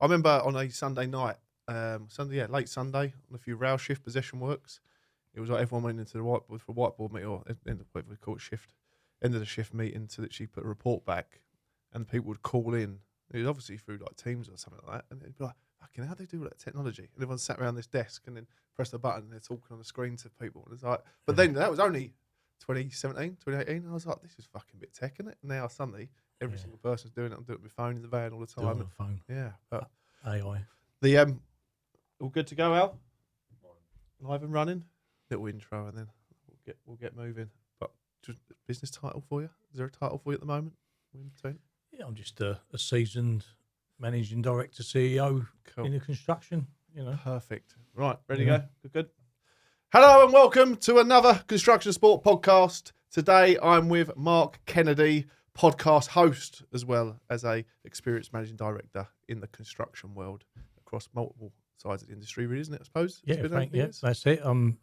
I remember on a Sunday night, late Sunday, on a few rail shift possession works. It was like everyone went into the whiteboard for a whiteboard meeting, or whatever we call it, end of the shift meeting, to literally put a report back, and people would call in. It was obviously through like Teams or something like that, and it'd be like, fucking, how do they do all that technology? And everyone sat around this desk and then press the button and they're talking on the screen to people. And it's like, but then that was only 2017, 2018. And I was like, this is fucking a bit tech, isn't it? Now suddenly every single person's doing it. I'm doing it with my phone in the van all the time. On the phone. Yeah. But AI. All good to go, Al? Live and running. Little intro and then we'll get moving. But just business title for you? Is there a title for you at the moment? In between? Yeah, I'm just a seasoned managing director, CEO in the construction. Perfect. Right, ready to go? Good. Hello and welcome to another Construction Sport podcast. Today I'm with Mark Kennedy, podcast host, as well as a experienced managing director in the construction world across multiple sides of the industry, really, isn't it? I suppose. Yeah, that's it. I'm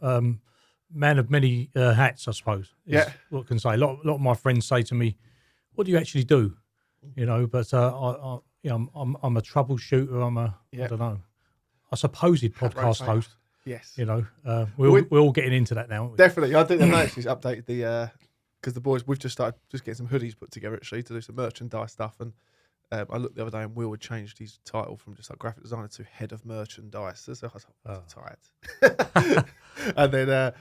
man of many hats, I suppose. What I can say. A lot of my friends say to me, "What do you actually do?" But I'm a troubleshooter. I don't know, a supposed podcast host. Yes. We're all getting into that now, aren't we? Definitely. I think I've actually updated the because the boys, we've just started getting some hoodies put together actually to do some merchandise stuff. And I looked the other day and Will had changed his title from just like graphic designer to head of merchandise. So I was tired. And then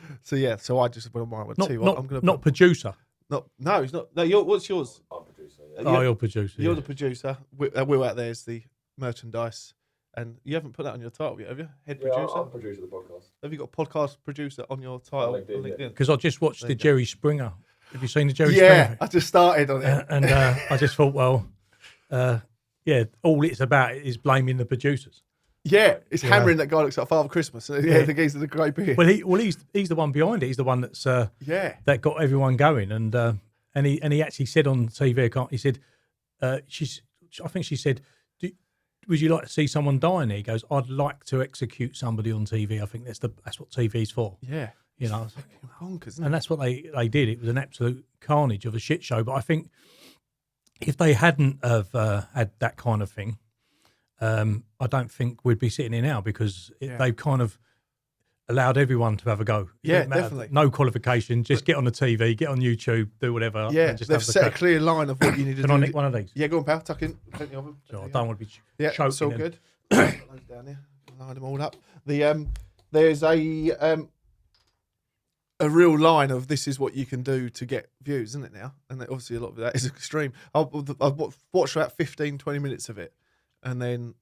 so I just went on mine. I'm gonna not producer. No, he's not. No, what's yours? I'm producer. Yeah. You're producer. You're the producer. Will out there is the merchandise. And you haven't put that on your title yet, have you? Head producer? I'm producer of the podcast. Have you got a podcast producer on your title on LinkedIn? Because I just watched the Jerry Springer. Have you seen the Jerry Springer? Yeah, I just started on it. And I just thought, all it's about is blaming the producers. Yeah, it's hammering that guy looks like Father Christmas. Yeah, the geezer with the grey beard. Well, he's the one behind it. He's the one that's that got everyone going. And he actually said on TV, he said, I think she said, would you like to see someone die in there? He goes, I'd like to execute somebody on TV. I think that's what TV's for. Yeah. It's bonkers, isn't it? And that's what they did. It was an absolute carnage of a shit show. But I think if they hadn't have had that kind of thing, I don't think we'd be sitting here now because they've kind of allowed everyone to have a go. Yeah, definitely. No qualification, just get on the TV, get on YouTube, do whatever. Yeah, and just they've set a clear line of what you need to do. Can I nick one of these? Yeah, go on, pal. Tuck in. Plenty of them. So I don't want to be choking. It's all good. Those down here. Line them all up. There's a real line of this is what you can do to get views, isn't it now? And obviously a lot of that is extreme. I've watched about 15, 20 minutes of it, and then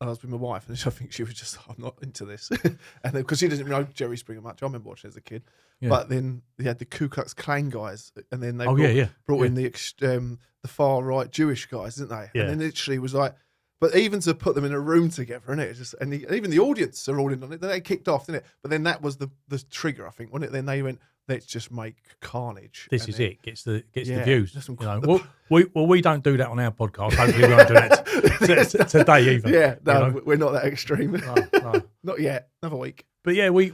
I was with my wife, and I think she was just, I'm not into this. And then, because she doesn't know Jerry Springer much. I remember watching it as a kid. Yeah. But then they had the Ku Klux Klan guys, and then they brought in the far right Jewish guys, didn't they? Yeah. And then literally was like, but even to put them in a room together, and it just, even the audience are all in on it. Then they kicked off, didn't it? But then that was the trigger, I think, wasn't it? Then they went, let's just make carnage. This is it. Gets the views. We don't do that on our podcast. Hopefully we won't do that today either. Yeah, no, we're not that extreme. No. Not yet. Another week. But yeah, we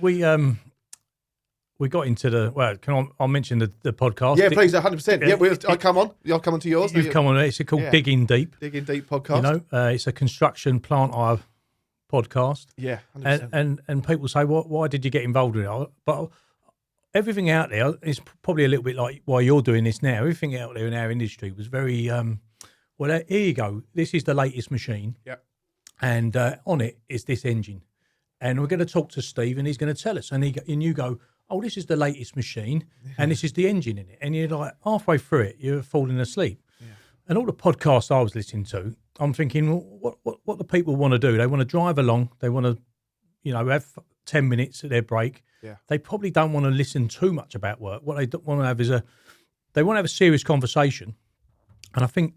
got into the I'll mention the podcast. Yeah, please, 100%. Yeah, I'll come on. I'll come on to yours. You've come on. It's called Digging Deep. Digging Deep podcast. It's a construction plant hire podcast. Yeah, 100%. And people say, why did you get involved in it? But everything out there is probably a little bit like why you're doing this now. Everything out there in our industry was very, here you go. This is the latest machine. Yeah. And on it is this engine. And we're going to talk to Steve and he's going to tell us. And you go, oh, this is the latest machine and this is the engine in it. And you're like, halfway through it, you're falling asleep. Yeah. And all the podcasts I was listening to, I'm thinking, well, what do people want to do? They want to drive along. They want to, have 10 minutes at their break. Yeah. They probably don't want to listen too much about work. What they want to have is they want to have a serious conversation. And I think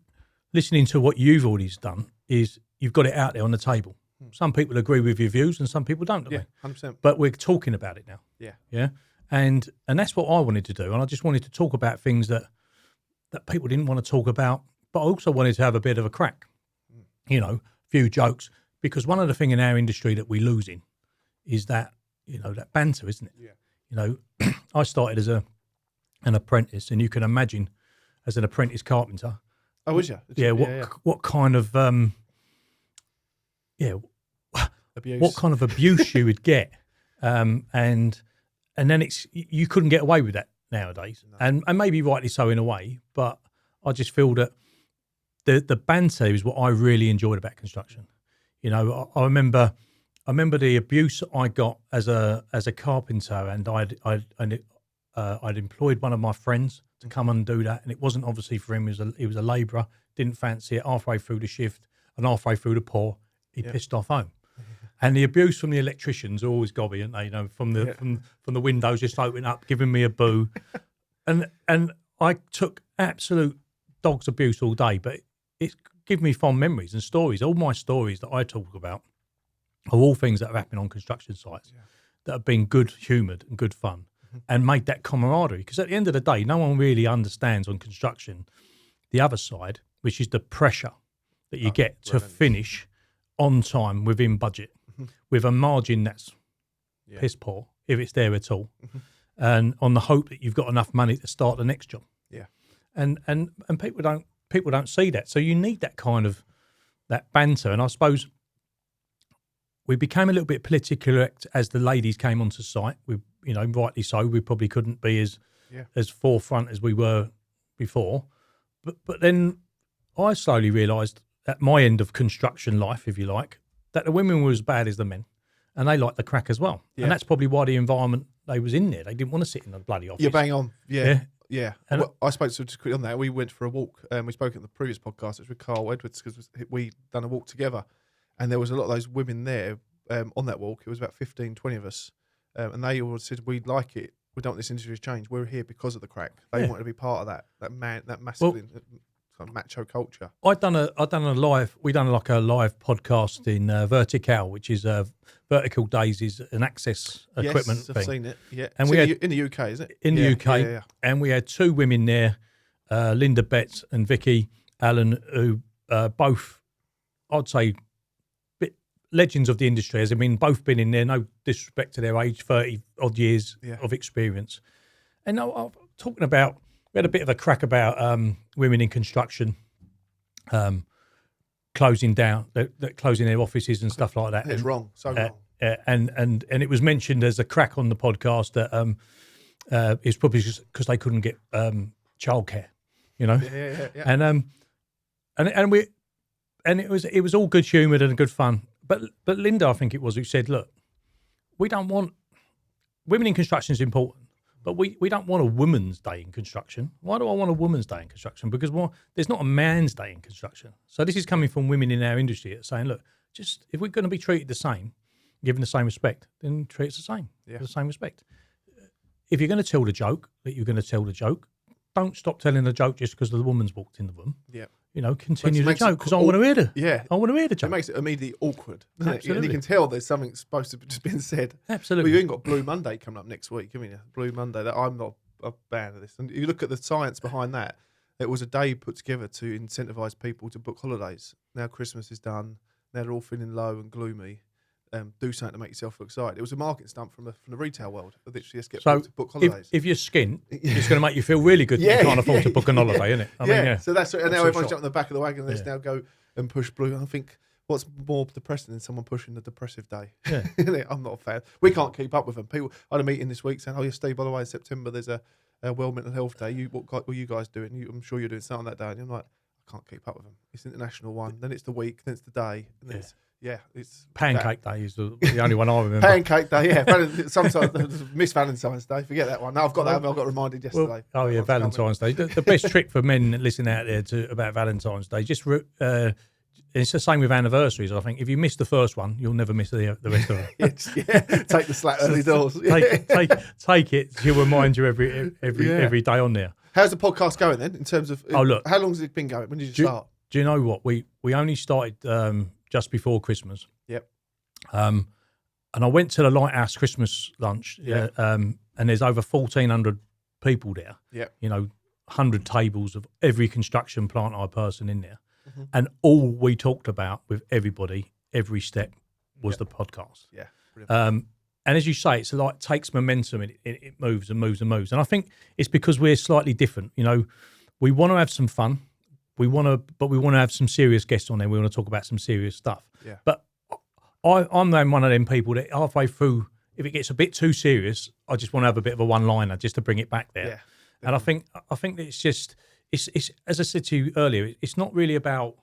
listening to what you've already done is you've got it out there on the table. Some people agree with your views and some people don't. Yeah, 100%. But we're talking about it now. Yeah. Yeah. And that's what I wanted to do. And I just wanted to talk about things that people didn't want to talk about, but I also wanted to have a bit of a crack, a few jokes. Because one of the things in our industry that we're losing is that, that banter, isn't it? Yeah. I started as an apprentice, and you can imagine as an apprentice carpenter. Oh, was you? What kind of, yeah, Abuse. what kind of abuse you would get, and then you couldn't get away with that nowadays, and maybe rightly so in a way. But I just feel that the banter is what I really enjoyed about construction. You know, I remember the abuse I got as a carpenter, and I'd employed one of my friends to come and do that, and it wasn't obviously for him. He was a labourer, didn't fancy it. Halfway through the shift and halfway through the pour, he pissed off home. And the abuse from the electricians are always gobby, aren't they? You know, from the windows just opening up, giving me a boo, and I took absolute dog's abuse all day, but it gave me fond memories and stories. All my stories that I talk about are all things that have happened on construction sites that have been good humoured and good fun, and made that camaraderie. Because at the end of the day, no one really understands on construction the other side, which is the pressure that you get to finish on time within budget, with a margin that's piss poor, if it's there at all, and on the hope that you've got enough money to start the next job. Yeah. And people don't see that. So you need that kind of that banter. And I suppose we became a little bit politically correct as the ladies came onto site. We, you know, rightly so. We probably couldn't be as forefront as we were before. But then I slowly realised at my end of construction life, if you like, that the women were as bad as the men, and they liked the crack as well. Yeah. And that's probably why the environment they was in there. They didn't want to sit in the bloody office. You're bang on. Yeah. And I spoke to just quickly on that. We went for a walk. We spoke in the previous podcast. It was with Carl Edwards because we done a walk together, and there was a lot of those women there on that walk. It was about 15, 20 of us, and they all said, "We like it. We don't want this industry to change. We're here because of the crack." They wanted to be part of that masculine. Macho culture. We done a live podcast in Vertical, which is Vertical Days is an access equipment thing. I've seen it. Yeah, and we had in the UK, is it? In the UK, and we had two women there, Linda Betts and Vicky Allen, who both, I'd say, legends of the industry. As I mean, both been in there. No disrespect to their age, 30 odd years of experience. And I'm talking about. We had a bit of a crack about women in construction closing down, closing their offices and stuff like that. It's wrong, so wrong. And it was mentioned as a crack on the podcast that it's probably just because they couldn't get childcare, you know. Yeah. And it was all good humoured and good fun. But Linda, I think it was, who said, "Look, we don't want women in construction is important. But we don't want a woman's day in construction. Why do I want a woman's day in construction? Because there's not a man's day in construction. So this is coming from women in our industry that are saying, look, just if we're going to be treated the same, given the same respect, then treat us the same, with the same respect. If you're going to tell the joke, that you're going to tell the joke, don't stop telling the joke just because the woman's walked in the room. Yeah. You know, continue the joke because I want to hear the I want to hear the joke. It makes it immediately awkward. Absolutely. And you can tell there's something supposed to be just being said. Absolutely. We've even got Blue Monday coming up next week, haven't you? Blue Monday. That I'm not a fan of this. And you look at the science behind that. It was a day put together to incentivise people to book holidays. Now Christmas is done. Now they're all feeling low and gloomy. Do something to make yourself feel excited. It was a marketing stunt from the retail world. Literally, just get people to book holidays. If you're skint, it's going to make you feel really good. You can't afford to book an holiday, isn't it? I mean, so that's and now everyone's jumping on the back of the wagon. Let's now go and push Blue. I think what's more depressing than someone pushing the depressive day? Yeah. I'm not a fan. We can't keep up with them. People. I had a meeting this week saying, "Oh, yeah, Steve. By the way, in September there's a World Mental Health Day. What are you guys doing? I'm sure you're doing something on that day." And I'm like, I can't keep up with them. It's the international one. Then it's the week. Then it's the day. And then it's Pancake Day is the only one I remember. Pancake Day, sometimes Miss Valentine's Day. Forget that one. No, I've got that. I got reminded yesterday. Valentine's Day. The best trick for men listening out there about Valentine's Day, just it's the same with anniversaries. I think if you miss the first one, you'll never miss the rest of them. Take the slack early doors. Take it. She'll remind you every day on there. How's the podcast going then? In terms of how long has it been going? When did you start? Do you know what we only started just before Christmas? Yep. And I went to the Lighthouse Christmas lunch. And there's over 1,400 people there. Yeah. You know, 100 tables of every construction plant eye person in there. Mm-hmm. And all we talked about with everybody, every step, was the podcast. Yeah. And as you say, it's like takes momentum and it moves and moves and moves. And I think it's because we're slightly different. You know, we want to have some fun. But we want to have some serious guests on there. We want to talk about some serious stuff. Yeah. But I'm then one of them people that halfway through, if it gets a bit too serious, I just want to have a bit of a one-liner just to bring it back there. Yeah, and I think that it's just it's as I said to you earlier, it's not really about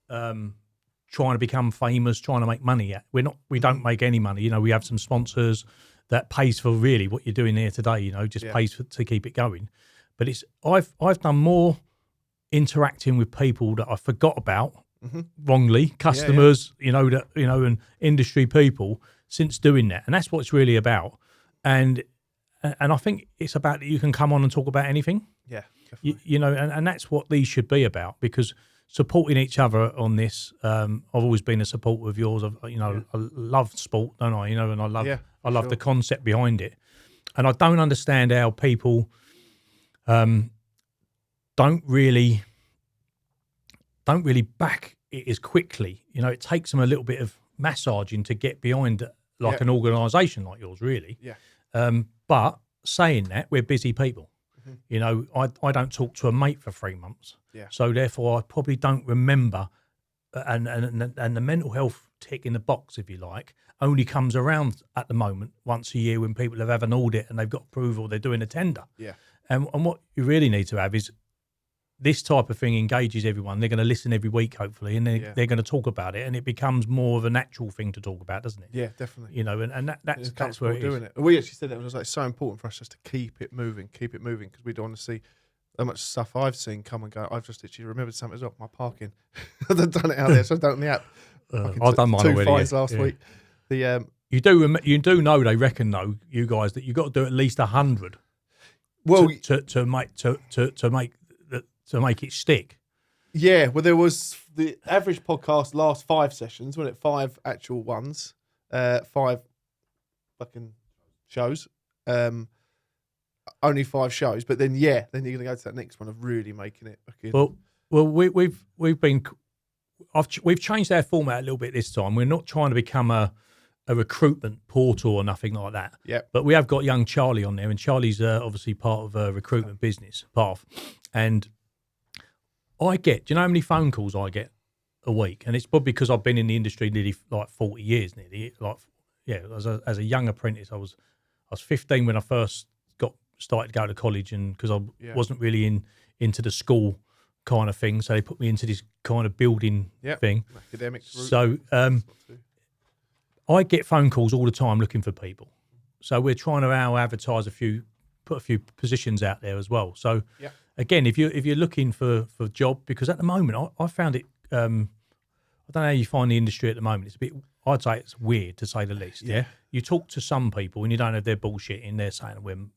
trying to become famous, trying to make money yet. We don't make any money. We have some sponsors that pays for really what you're doing here today. Just pays to keep it going. But I've done more interacting with people that I forgot about wrongly, customers, and industry people since doing that, and that's what it's really about. And I think it's about that you can come on and talk about anything. Yeah, and that's what these should be about, because supporting each other on this. I've always been a supporter of yours. I love sport, don't I? And I love the concept behind it, and I don't understand how people don't really back it as quickly. It takes them a little bit of massaging to get behind an organisation like yours, really. Yeah. But saying that, we're busy people. I don't talk to a mate for 3 months. Yeah. So therefore, I probably don't remember. And the mental health tick in the box, if you like, only comes around at the moment once a year when people have had an audit and they've got approval, they're doing a tender. Yeah. And what you really need to have is this type of thing engages everyone. They're going to listen every week, hopefully, and they're going to talk about it, and it becomes more of a natural thing to talk about, doesn't it? Yeah, definitely. And that's where it doing is. it. We actually said that it was so important for us just to keep it moving, because we don't want to see how much stuff I've seen come and go. I've just actually remembered something as well. My parking, I've done it out there, so I've done it on the app. I've done mine already. 2 fines last week. You do know they reckon though, you guys, that you've got to do at least 100. Well, to make it stick. Yeah, well, there was the average podcast last 5 sessions, wasn't it? 5 actual ones, 5 fucking shows, only 5 shows. But then you're gonna go to that next one of really making it. Fucking... Well, we've changed our format a little bit this time. We're not trying to become a recruitment portal or nothing like that. Yeah. But we have got young Charlie on there, and Charlie's obviously part of a recruitment business path. And do you know how many phone calls I get a week? And it's probably because I've been in the industry nearly 40 years, as a young apprentice. I was 15 when I first started to go to college, and because I wasn't really into the school kind of thing, so they put me into this kind of building thing. Academic route. So I get phone calls all the time looking for people. So we're trying to now advertise put a few positions out there as well. So again, if you're looking for a job, because at the moment I found it, I don't know how you find the industry at the moment. It's a bit, I'd say it's weird to say the least. Yeah. You talk to some people and you don't have their bullshit in there saying we're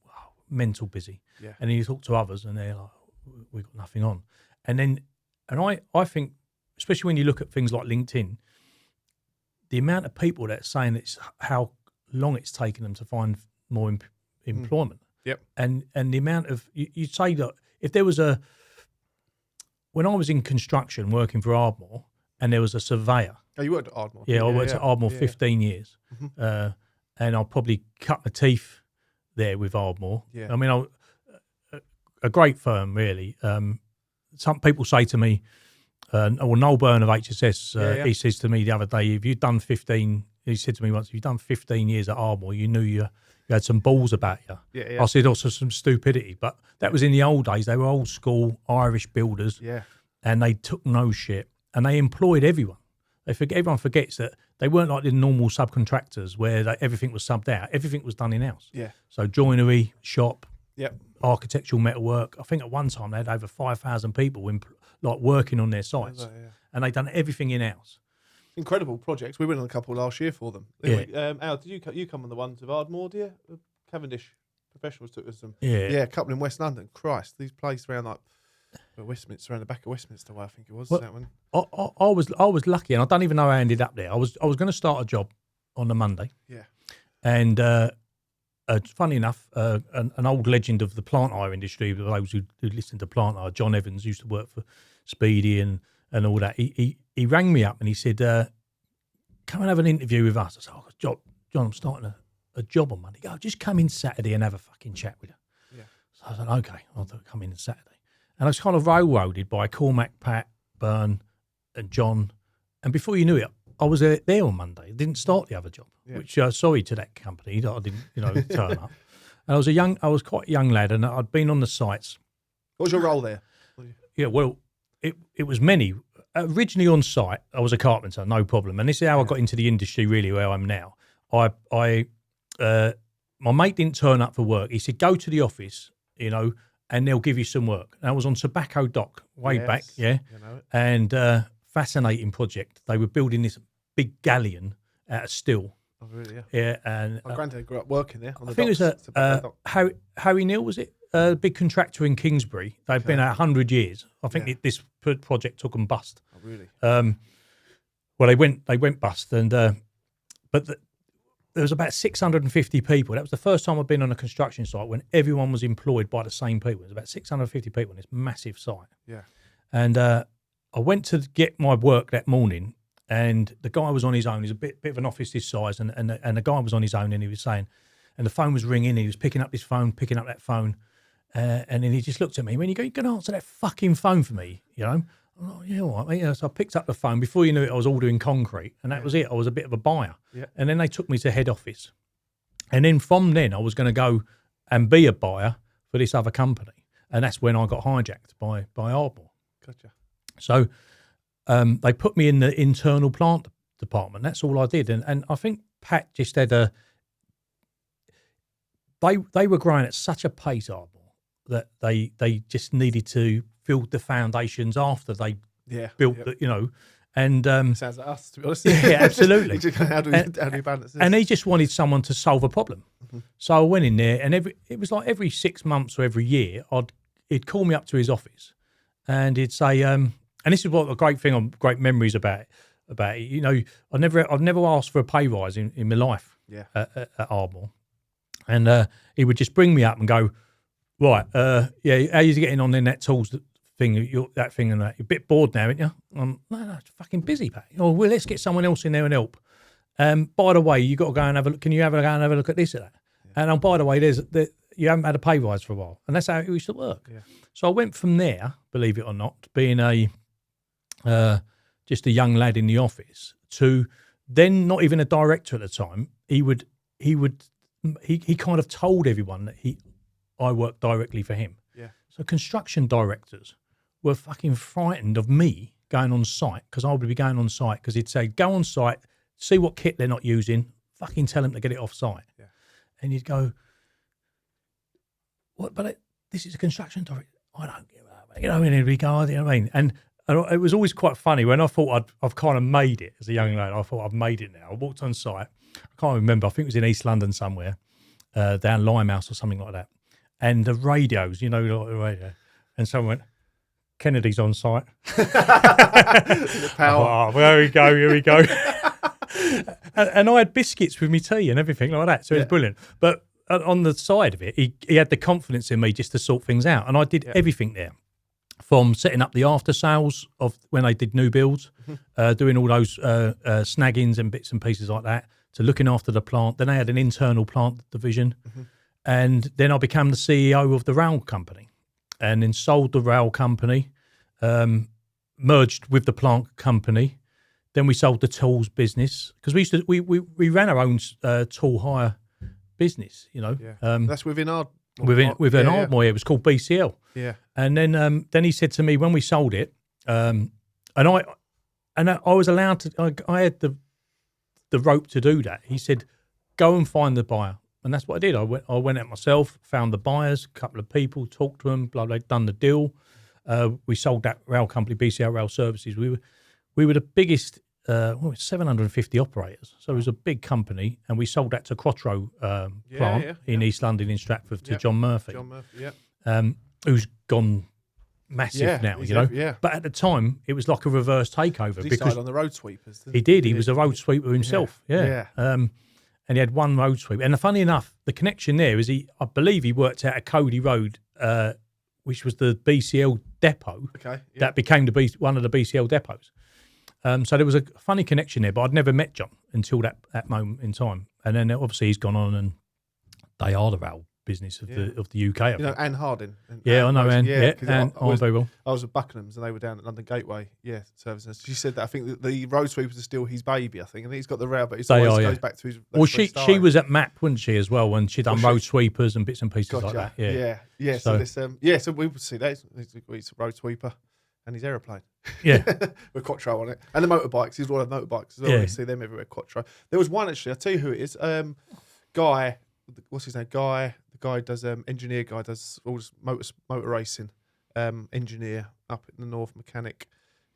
mental busy. Yeah. And then you talk to others and they're like, we've got nothing on. And I think, especially when you look at things like LinkedIn, the amount of people that are saying it's how long it's taken them to find more employment. Yep. And the amount of, you'd say that if there was when I was in construction working for Ardmore and there was a surveyor. Oh, you worked at Ardmore? Yeah, I worked at Ardmore 15 years. Mm-hmm. And I'll probably cut my teeth there with Ardmore. Yeah. I mean, a great firm, really. Some people say to me, Noel Byrne of HSS, he says to me the other day, if you've done 15, he said to me once, if you've done 15 years at Ardmore, you knew you had some balls about you. Yeah. I said also some stupidity, but that was in the old days. They were old school Irish builders, and they took no shit, and they employed everyone. Everyone forgets that they weren't like the normal subcontractors where everything was subbed out. Everything was done in-house. Yeah. So joinery, shop, architectural metalwork. I think at one time they had over 5,000 people working on their sites, and they'd done everything in-house. Incredible projects. We went on a couple last year for them. Al, did you come on the ones of Ardmore, do you? Cavendish Professionals took us some. Yeah, a couple in West London. Christ, these places around Westminster, around the back of Westminster, I think it was. That one. I was lucky, and I don't even know how I ended up there. I was going to start a job on the Monday. Yeah. And funny enough, an old legend of the plant hire industry, for those who listen to plant hire, John Evans, used to work for Speedy and all that. He rang me up and he said, come and have an interview with us. I said, John, I'm starting a job on Monday. Go, just come in Saturday and have a fucking chat with you. Yeah. So I said, okay, I'll come in on Saturday. And I was kind of railroaded by Cormac, Pat, Byrne and John. And before you knew it, I was there on Monday. I didn't start the other job, which sorry to that company that I didn't, turn up. And I was quite a young lad, and I'd been on the sites. What was your role there? Yeah, well, it was many. Originally on site, I was a carpenter, no problem. And this is how I got into the industry, really, where I am now. My mate didn't turn up for work. He said, go to the office, and they'll give you some work. And I was on Tobacco Dock way back, and fascinating project. They were building this big galleon out of steel. Oh, really? Yeah. Yeah, and my granddad grew up working there. On the I think docks, it was Harry Neal, was it? A big contractor in Kingsbury. They've been out 100 years. I think this project took them bust. Oh, really? Well, they went bust, and but there was about 650 people. That was the first time I've been on a construction site when everyone was employed by the same people. There's about 650 people on this massive site. Yeah. And I went to get my work that morning, and the guy was on his own. He's a bit of an office this size, and the guy was on his own, and he was saying, and the phone was ringing, and he was picking up this phone, picking up that phone, and then he just looked at me. When you going to answer that fucking phone for me, I'm like, yeah, all right, mate. So I picked up the phone. Before you knew it, I was ordering concrete, and that was it. I was a bit of a buyer. Yeah. And then they took me to head office. And then from then, I was going to go and be a buyer for this other company. And that's when I got hijacked by Ardmore. Gotcha. So they put me in the internal plant department. That's all I did. And I think Pat just had they were growing at such a pace, Ardmore, that they just needed to build the foundations after they built the, and sounds like us, to be honest. Yeah, absolutely. how do you balance this? And he just wanted someone to solve a problem. Mm-hmm. So I went in there, and it was like every 6 months or every year, he'd call me up to his office, and he'd say, and this is what a great memories about it. I've never asked for a pay rise in my life. Yeah. At Ardmore, and he would just bring me up and go, right, how you getting on in that tools thing, that thing and that? You're a bit bored now, aren't you? No, it's fucking busy, Pat. Oh, well, let's get someone else in there and help. By the way, you got to go and have a look. Can you go and have a look at this or that? Yeah. And by the way, you haven't had a pay rise for a while, and that's how it used to work. Yeah. So I went from there, believe it or not, being just a young lad in the office, to then not even a director at the time. He kind of told everyone that I worked directly for him. Yeah. So construction directors were fucking frightened of me going on site, because I would be going on site, because he'd say, go on site, see what kit they're not using, fucking tell them to get it off site. Yeah. And you'd go, what? But this is a construction director. I don't give a and he'd be going, you know what I mean? And it was always quite funny when I thought I've kind of made it as a young lad. I thought I've made it now. I walked on site. I can't remember. I think it was in East London somewhere, down Limehouse or something like that. And the radios, like the radio. And someone went, Kennedy's on site. Power. Oh, here we go. and I had biscuits with me tea and everything like that. So it was brilliant. But on the side of it, he had the confidence in me just to sort things out. And I did everything there, from setting up the after sales of when they did new builds, doing all those snaggings and bits and pieces like that, to looking after the plant. Then they had an internal plant division. Mm-hmm. And then I became the CEO of the rail company, and then sold the rail company, merged with the plant company. Then we sold the tools business, because we ran our own tool hire business, that's within our Ardmore. It was called BCL. Yeah. And then he said to me when we sold it, and I was allowed to. I had the rope to do that. He said, go and find the buyer. And that's what I did. I went out myself, found the buyers, a couple of people, talked to them, blah, blah, done the deal. We sold that rail company, BCL Rail Services. We were the biggest, 750 operators. So it was a big company, and we sold that to Crotro plant in East London in Stratford to John Murphy. Who's gone massive now, Yeah. But at the time, it was like a reverse takeover. He started on the road sweepers. He did. He was a road sweeper himself. Yeah. And he had one road sweep. And funny enough, the connection there is I believe he worked out at Cody Road, which was the BCL depot. Okay. Yeah. That became one of the BCL depots. So there was a funny connection there, but I'd never met John until that moment in time. And then obviously he's gone on, and they are the rail business of the UK. I You know, think. Anne Harding. I know Anne. Yeah, 'cause Anne, very well. I was at Buckingham's and they were down at London Gateway, servicing. She said that I think that the road sweepers are still his baby, I think, and he's got the rail, but it always goes back to his. Well, she was at MAP, wasn't she, as well, when she done road sweepers and bits and pieces like that. Yeah. So this, so we would see that he's a road sweeper and his aeroplane. Yeah, with Quattro on it, and the motorbikes. He's one of motorbikes as well. You see them everywhere. Quattro. There was one actually. I'll tell you who it is. Guy. What's his name? Guy. The guy does engineer. Guy does all this motor racing. Engineer up in the north, mechanic.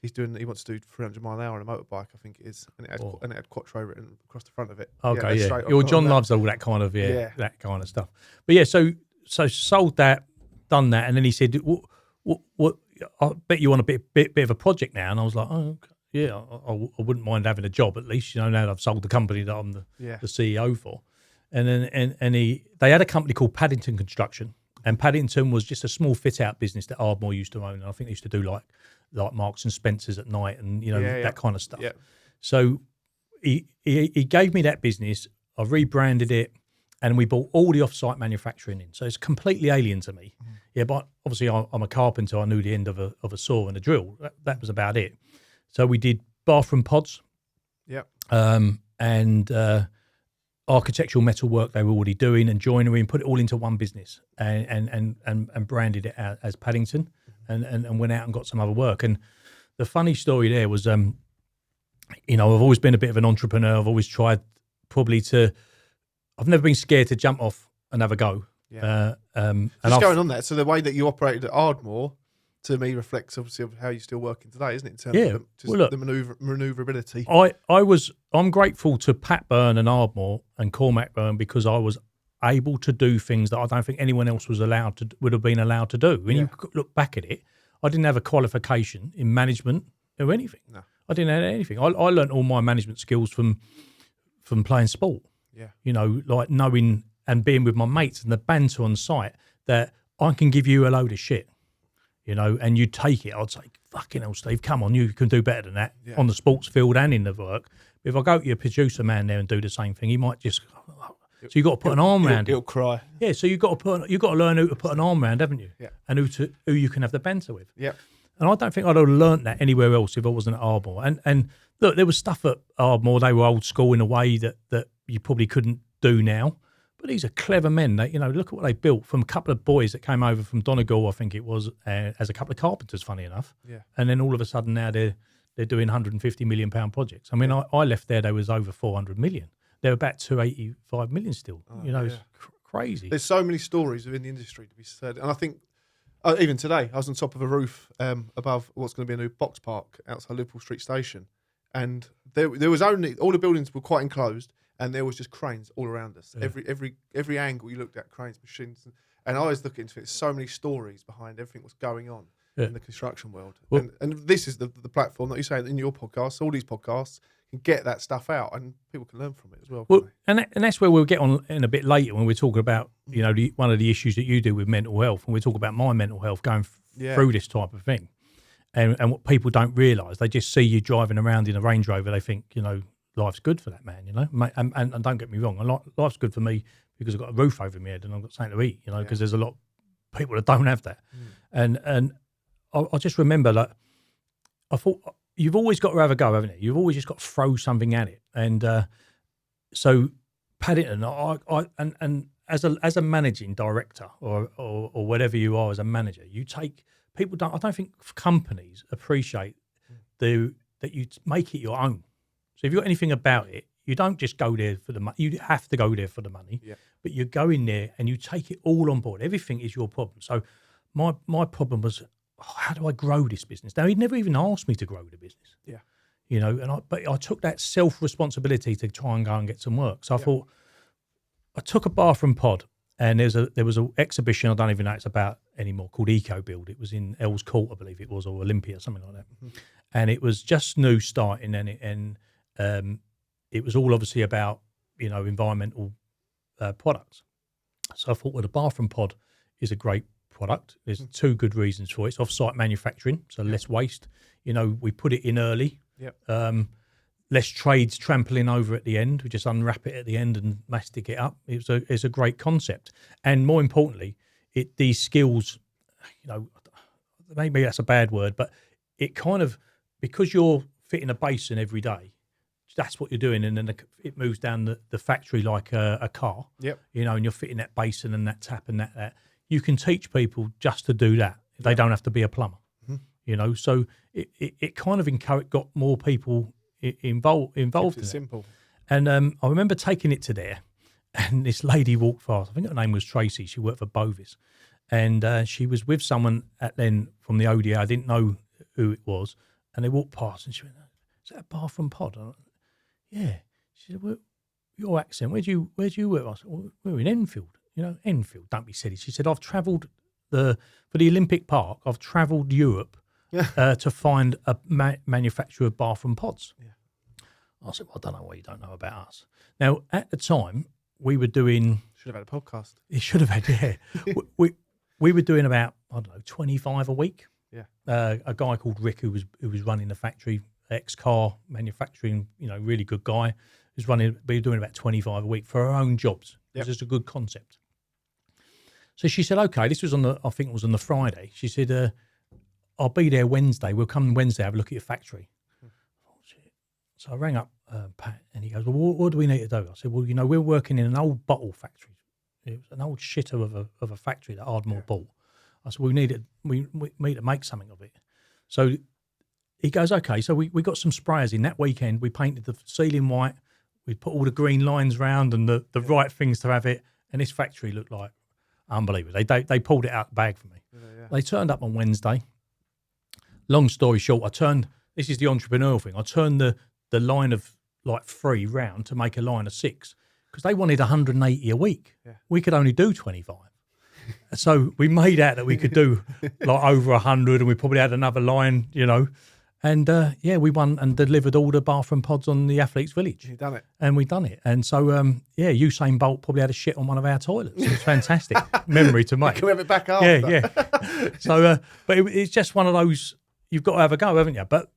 He wants to do 300 mile an hour on a motorbike, I think it is, and it had Quattro written across the front of it. Okay, yeah. Well, John loves all that kind of that kind of stuff. But so sold that, done that, and then he said, "What? I bet you want a bit of a project now." And I was like, "Oh, okay. Yeah, I wouldn't mind having a job at least, now that I've sold the company that I'm the CEO for." And then they had a company called Paddington Construction, and Paddington was just a small fit out business that Ardmore used to own. And I think they used to do like Marks and Spencers at night and that kind of stuff. Yeah. So he gave me that business. I rebranded it, and we bought all the off-site manufacturing in. So it's completely alien to me. Mm-hmm. Yeah, but obviously I'm a carpenter. I knew the end of a saw and a drill. That was about it. So we did bathroom pods. Yeah. And architectural metal work they were already doing, and joinery, and put it all into one business and branded it as Paddington, and went out and got some other work. And the funny story there was, I've always been a bit of an entrepreneur. I've always tried I've never been scared to jump off and have a go. Yeah. Going on that, so the way that you operated at Ardmore, to me, reflects obviously of how you're still working today, isn't it? In terms of the manoeuvrability. I'm grateful to Pat Byrne and Ardmore and Cormac Byrne, because I was able to do things that I don't think anyone else would have been allowed to do. When you look back at it, I didn't have a qualification in management or anything. No. I didn't have anything. I learned all my management skills from playing sport. Yeah. Like knowing and being with my mates and the banter on site, that I can give you a load of shit. And you take it. I'd say, fucking hell, Steve, come on, you can do better than that on the sports field and in the work. But if I go to your producer man there and do the same thing, he might just. So you've got to put an arm around him. He'll cry. Yeah, so you've got to learn who to put an arm around, haven't you? Yeah. And who you can have the banter with. Yeah. And I don't think I'd have learnt that anywhere else if I wasn't at Ardmore. And look, there was stuff at Ardmore. They were old school in a way that you probably couldn't do now. But these are clever men. They, look at what they built from a couple of boys that came over from Donegal, I think it was, as a couple of carpenters, funny enough. Yeah. And then all of a sudden now they're doing £150 million projects. I mean, I left there was over 400 million. They're about 285 million still. It's crazy. There's so many stories within the industry to be said. And I think even today, I was on top of a roof above what's going to be a new box park outside Liverpool Street Station. And there was only, all the buildings were quite enclosed, and there was just cranes all around us. Yeah. Every angle you looked at, cranes, machines, and I was looking into it. So many stories behind everything that's going on in the construction world. Well, and this is the platform that you say in your podcast. All these podcasts can get that stuff out, and people can learn from it as well. And that's where we'll get on in a bit later when we're talking about one of the issues that you do with mental health, and we talk about my mental health going through this type of thing, and what people don't realise, they just see you driving around in a Range Rover, they think life's good for that man, and don't get me wrong, life's good for me because I've got a roof over my head and I've got something to eat, because there's a lot of people that don't have that. And I just remember that I thought, you've always got to have a go, haven't you? You've always just got to throw something at it. And so Paddington, and as a managing director or whatever you are as a manager, you take people don't. I don't think companies appreciate that you make it your own. So if you've got anything about it, you don't just go there for the money. You have to go there for the money, but you go in there and you take it all on board. Everything is your problem. So my problem was, how do I grow this business? Now, he'd never even asked me to grow the business. Yeah. But I took that self-responsibility to try and go and get some work. So I thought, I took a bathroom pod, and there was an exhibition, I don't even know it's about anymore, called Eco Build. It was in Earls Court, I believe it was, or Olympia, something like that. Mm-hmm. And it was just new starting, and it was all obviously about, environmental products. So I thought, well, the bathroom pod is a great product. There's two good reasons for it. It's off-site manufacturing, so less waste. We put it in early. Yep. less trades trampling over at the end. We just unwrap it at the end and mastic it up. It's a great concept. And more importantly, these skills, maybe that's a bad word, but it kind of, because you're fitting a basin every day, that's what you're doing, and then it moves down the factory like a car. Yep. And you're fitting that basin and that tap and that. You can teach people just to do that. They don't have to be a plumber. Mm-hmm. So it kind of got more people involved in it. Simple. And I remember taking it to there, and this lady walked past. I think her name was Tracy. She worked for Bovis, and she was with someone from the ODA. I didn't know who it was, and they walked past, and she went, "Is that a bathroom pod?" I went, yeah. She said, "Well, your accent, where do you work?" I said, "Well, we're in Enfield." Enfield, don't be silly. She said, "I've travelled for the Olympic Park. I've travelled Europe to find a manufacturer of bathroom pods." Yeah. I said, "Well, I don't know what you don't know about us." Now, at the time, we were doing. Should have had a podcast. It should have had, yeah. we were doing about 25 a week. Yeah. A guy called Rick who was running the factory, ex-car manufacturing, really good guy, we were doing about 25 a week for our own jobs. Yep. It was just a good concept. So she said, okay, this was I think it was on the Friday. She said, I'll be there Wednesday. We'll come Wednesday, have a look at your factory. Oh, shit. So I rang up Pat, and he goes, well, what do we need to do? I said, well, we're working in an old bottle factory. It was an old shitter of a factory that Ardmore bought. I said, we need to make something of it. So he goes, okay, so we got some sprayers in that weekend. We painted the ceiling white. We put all the green lines round and the right things to have it. And this factory looked like unbelievable. They pulled it out the bag for me. Yeah. They turned up on Wednesday. Long story short, this is the entrepreneurial thing. I turned the line of like 3 round to make a line of 6 because they wanted 180 a week. Yeah. We could only do 25. So we made out that we could do like over 100, and we probably had another line, And we won and delivered all the bathroom pods on the Athletes Village. You done it. And we done it. And so, Usain Bolt probably had a shit on one of our toilets. It was fantastic memory to make. Can we have it back after? Yeah. So, but it's just one of those, you've got to have a go, haven't you? But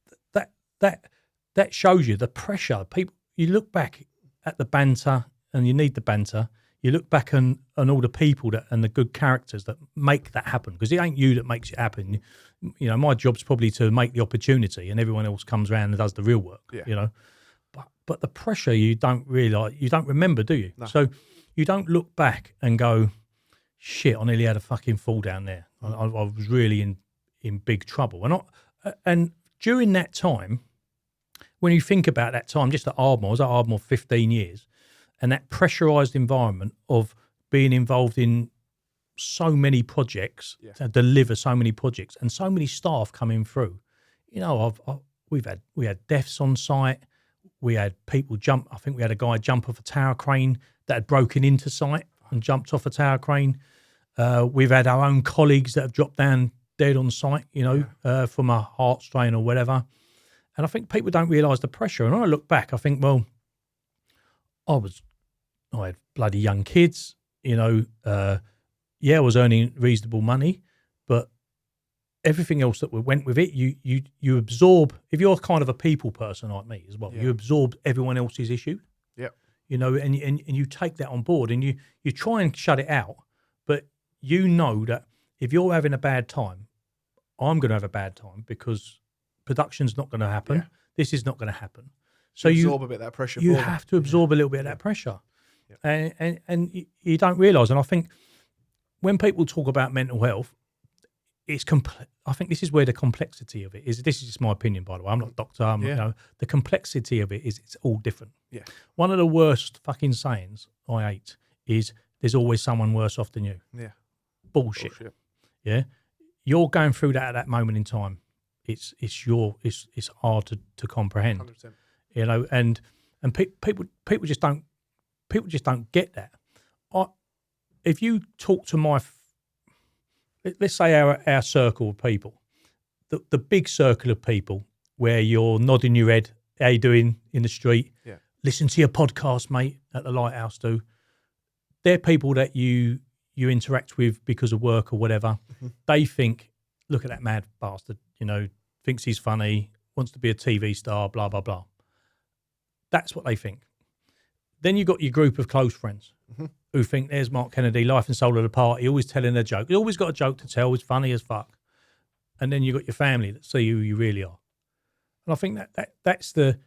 that shows you the pressure. People, you look back at the banter, and you need the banter. You look back on all the people and the good characters that make that happen, because it ain't you that makes it happen. My job's probably to make the opportunity, and everyone else comes around and does the real work. Yeah. But the pressure you don't remember, do you? No. So you don't look back and go, shit, I nearly had a fucking fall down there. I was really in big trouble. And during that time, when you think about that time, just at Ardmore, I was at Ardmore 15 years. And that pressurised environment of being involved in so many projects, to deliver so many projects, and so many staff coming through. We had deaths on site. We had people jump. I think we had a guy jump off a tower crane that had broken into site and jumped off a tower crane. We've had our own colleagues that have dropped down dead on site, from a heart strain or whatever. And I think people don't realise the pressure. And when I look back, I think, well, I had bloody young kids, I was earning reasonable money, but everything else that went with it, you absorb. If you're kind of a people person like me as well, you absorb everyone else's issue. Yeah. And you take that on board, and you try and shut it out, but that if you're having a bad time, I'm going to have a bad time, because production's not going to happen. Yeah. This is not going to happen. So you absorb a bit of that pressure. You have to absorb a little bit of that pressure. Yeah. And you don't realise. And I think when people talk about mental health, I think this is where the complexity of it is. This is just my opinion, by the way. I'm not a doctor. The complexity of it is it's all different. Yeah. One of the worst fucking sayings I hate is there's always someone worse off than you. Yeah. Bullshit. Yeah. You're going through that at that moment in time. It's hard to comprehend. 100%. And people just don't get that. If you talk to let's say our circle of people, the big circle of people where you're nodding your head, how you doing in the street, listen to your podcast, mate, at the Lighthouse do. They're people that you interact with because of work or whatever. Mm-hmm. They think, look at that mad bastard, thinks he's funny, wants to be a TV star, blah, blah, blah. That's what they think. Then you've got your group of close friends who think there's Mark Kennedy, life and soul of the party, always telling a joke. He's always got a joke to tell. It's funny as fuck. And then you've got your family that see who you really are. And I think that's the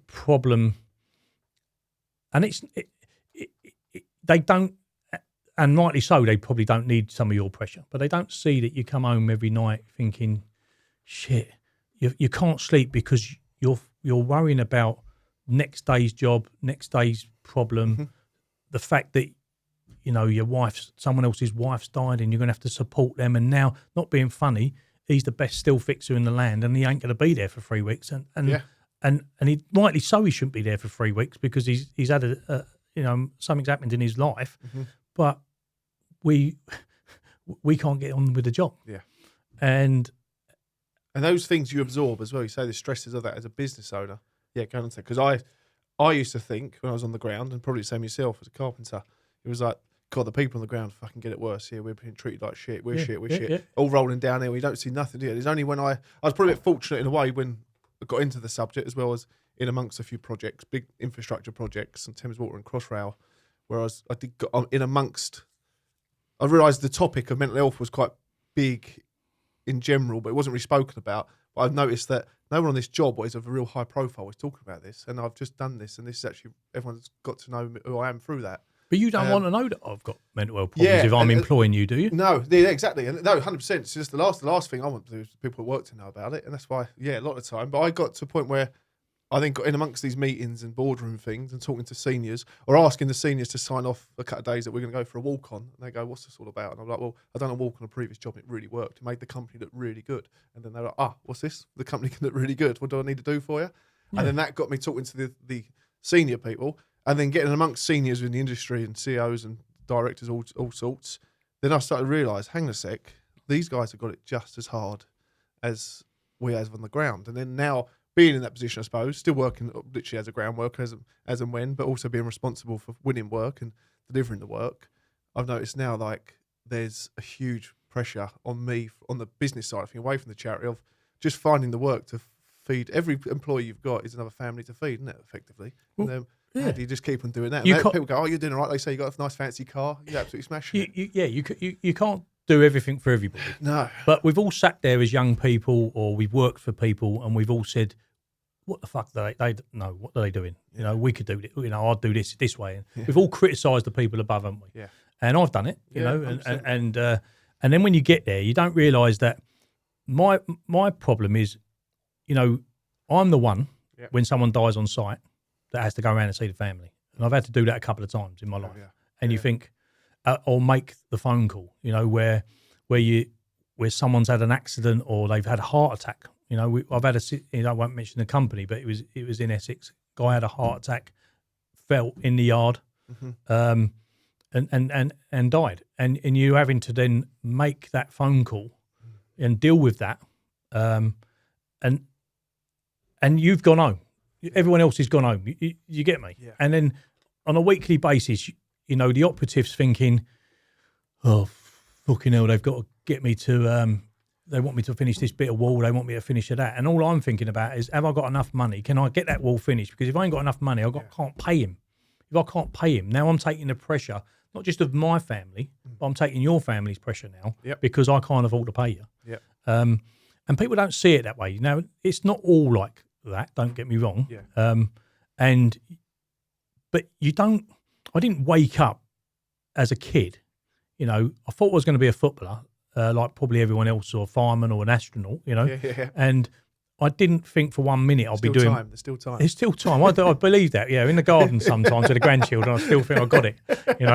problem. And they don't, and rightly so, they probably don't need some of your pressure, but they don't see that you come home every night thinking, shit, you can't sleep because you're worrying about next day's job, next day's problem, the fact that, you know, someone else's wife's died and you're going to have to support them. And now, not being funny, he's the best still fixer in the land and he ain't going to be there for 3 weeks. And he, rightly so, he shouldn't be there for 3 weeks because he's had something's happened in his life, but we can't get on with the job. Yeah. And those things you absorb as well. You say the stresses of that as a business owner. Yeah, go on and say, because I used to think when I was on the ground, and probably the same yourself as a carpenter, it was like, God, the people on the ground fucking get it worse here. We're being treated like shit. We're shit. Yeah. All rolling down here. We don't see nothing here. There's only when I was probably a bit fortunate in a way when I got into the subject, as well as in amongst a few projects, big infrastructure projects, and Thames Water and Crossrail, where I did got in amongst. I realised the topic of mental health was quite big in general, but it wasn't really spoken about. But I've noticed that no one on this job, what is of a real high profile, is talking about this, and I've just done this, and this is actually everyone's got to know who I am through that. But you don't want to know that I've got mental health problems if I'm employing you, do you? No, yeah, exactly. And no, 100%. It's just the last thing I want to do is people at work to know about it. And that's why, a lot of the time. But I got to a point where I then got in amongst these meetings and boardroom things and talking to seniors or asking the seniors to sign off a couple of days that we're going to go for a walk on. And they go, what's this all about? And I'm like, well, I've done a walk on a previous job. It really worked. It made the company look really good. And then they're like, what's this? The company can look really good. What do I need to do for you? Yeah. And then that got me talking to the senior people. And then getting amongst seniors in the industry and CEOs and directors, all sorts, then I started to realise, hang on a sec, these guys have got it just as hard as we have on the ground. And then now being in that position, I suppose, still working literally as a ground worker as and when, but also being responsible for winning work and delivering the work, I've noticed now like there's a huge pressure on me on the business side of things, away from the charity, of just finding the work to feed. Every employee you've got is another family to feed, isn't it, effectively? Well, and how do you just keep on doing that? People go, you're doing all right. They say you got a nice fancy car. You're absolutely smashing it. You can't do everything for everybody. No. But we've all sat there as young people, or we've worked for people, and we've all said, what the fuck do they know? What are they doing? You know, we could do it. You know, I'd do this way. And we've all criticised the people above, haven't we? Yeah. And I've done it, you know, and then when you get there, you don't realise that my problem is, you know, I'm the one when someone dies on site that has to go around and see the family. And I've had to do that a couple of times in my life. And you think, or make the phone call, you know, where someone's had an accident or they've had a heart attack. You know, I've had I won't mention the company, but it was in Essex. Guy had a heart attack, fell in the yard, and died. And you having to then make that phone call and deal with that, and you've gone home. Everyone else has gone home. You get me? Yeah. And then on a weekly basis, you know, the operative's thinking, oh, fucking hell, they've got to get me to, they want me to finish this bit of wall, they want me to finish that. And all I'm thinking about is, have I got enough money? Can I get that wall finished? Because if I ain't got enough money, can't pay him. If I can't pay him, now I'm taking the pressure, not just of my family, but I'm taking your family's pressure now because I can't afford to pay you. Yep. And people don't see it that way. Now, it's not all like that, don't get me wrong. Yeah. But I didn't wake up as a kid, you know, I thought I was going to be a footballer, like probably everyone else, or a fireman or an astronaut, you know, and I didn't think for 1 minute I'll be doing. There's still time. There's still time. I believe that. Yeah, in the garden sometimes with the grandchildren, I still think I got it. You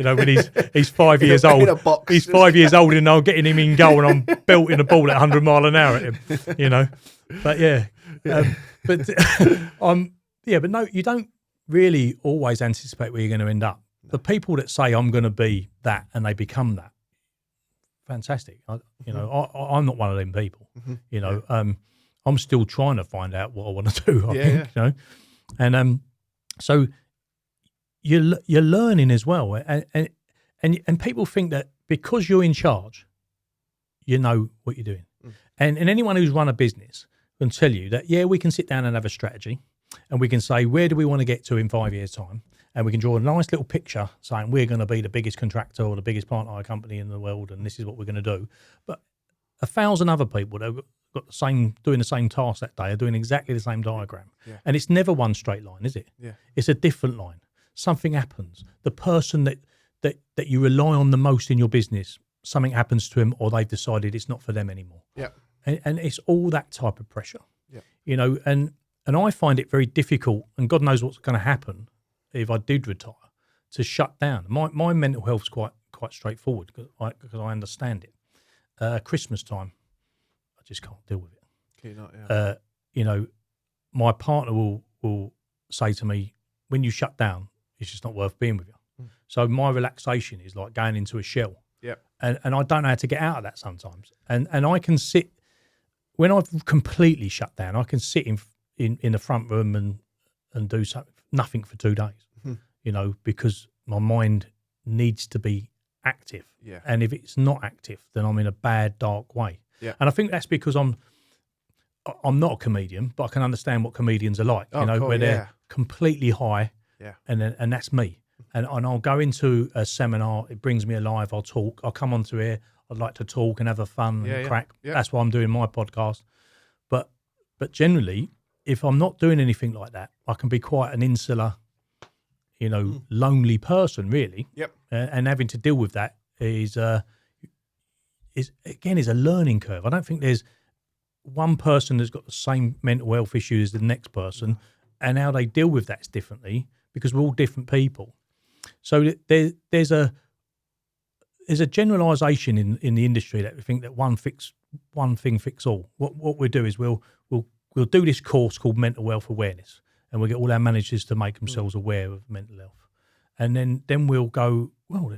know, when he's 5 years old, he's 5 years old, and I'm getting him in goal, and I'm belting the ball at 100 mile an hour at him. You know, but but no, you don't really always anticipate where you're going to end up. No. The people that say I'm going to be that and they become that, fantastic. I'm not one of them people. You know, I'm still trying to find out what I want to do. I think, you know, and so you're learning as well, and people think that because you're in charge, you know what you're doing, and anyone who's run a business can tell you that we can sit down and have a strategy, and we can say, where do we want to get to in 5 years' time? And we can draw a nice little picture saying we're going to be the biggest contractor or the biggest plant hire company in the world, and this is what we're going to do. But 1,000 other people that have got the same, doing the same task that day are doing exactly the same diagram. Yeah. And it's never one straight line, is it? Yeah. It's a different line. Something happens. The person that you rely on the most in your business, something happens to him, or they've decided it's not for them anymore. Yeah. And it's all that type of pressure. Yeah. You know, and I find it very difficult, and God knows what's going to happen if I did retire, to shut down. My mental health's quite straightforward because I understand it. Christmas time, I just can't deal with it. Okay, not, yeah. You know, my partner will say to me, when you shut down, it's just not worth being with you. So my relaxation is like going into a shell. Yeah. And I don't know how to get out of that sometimes. And I can sit, when I've completely shut down, I can sit in the front room and do nothing for 2 days, you know, because my mind needs to be active. Yeah. And if it's not active, then I'm in a bad, dark way. Yeah. And I think that's because I'm not a comedian, but I can understand what comedians are like, you know, cool, where they're completely high. Yeah. And that's me. And I'll go into a seminar, it brings me alive, I'll talk, I'll come onto here, I'd like to talk and have a fun and crack. Yeah. That's why I'm doing my podcast. But generally, if I'm not doing anything like that, I can be quite an insular, you know, lonely person, really. Yep. And having to deal with that is a learning curve. I don't think there's one person that's got the same mental health issue as the next person, and how they deal with that is differently because we're all different people. So there's a generalisation in the industry that we think that one thing fix all. What we'll do is we'll do this course called Mental Health Awareness, and we'll get all our managers to make themselves aware of mental health, and then we'll go, well,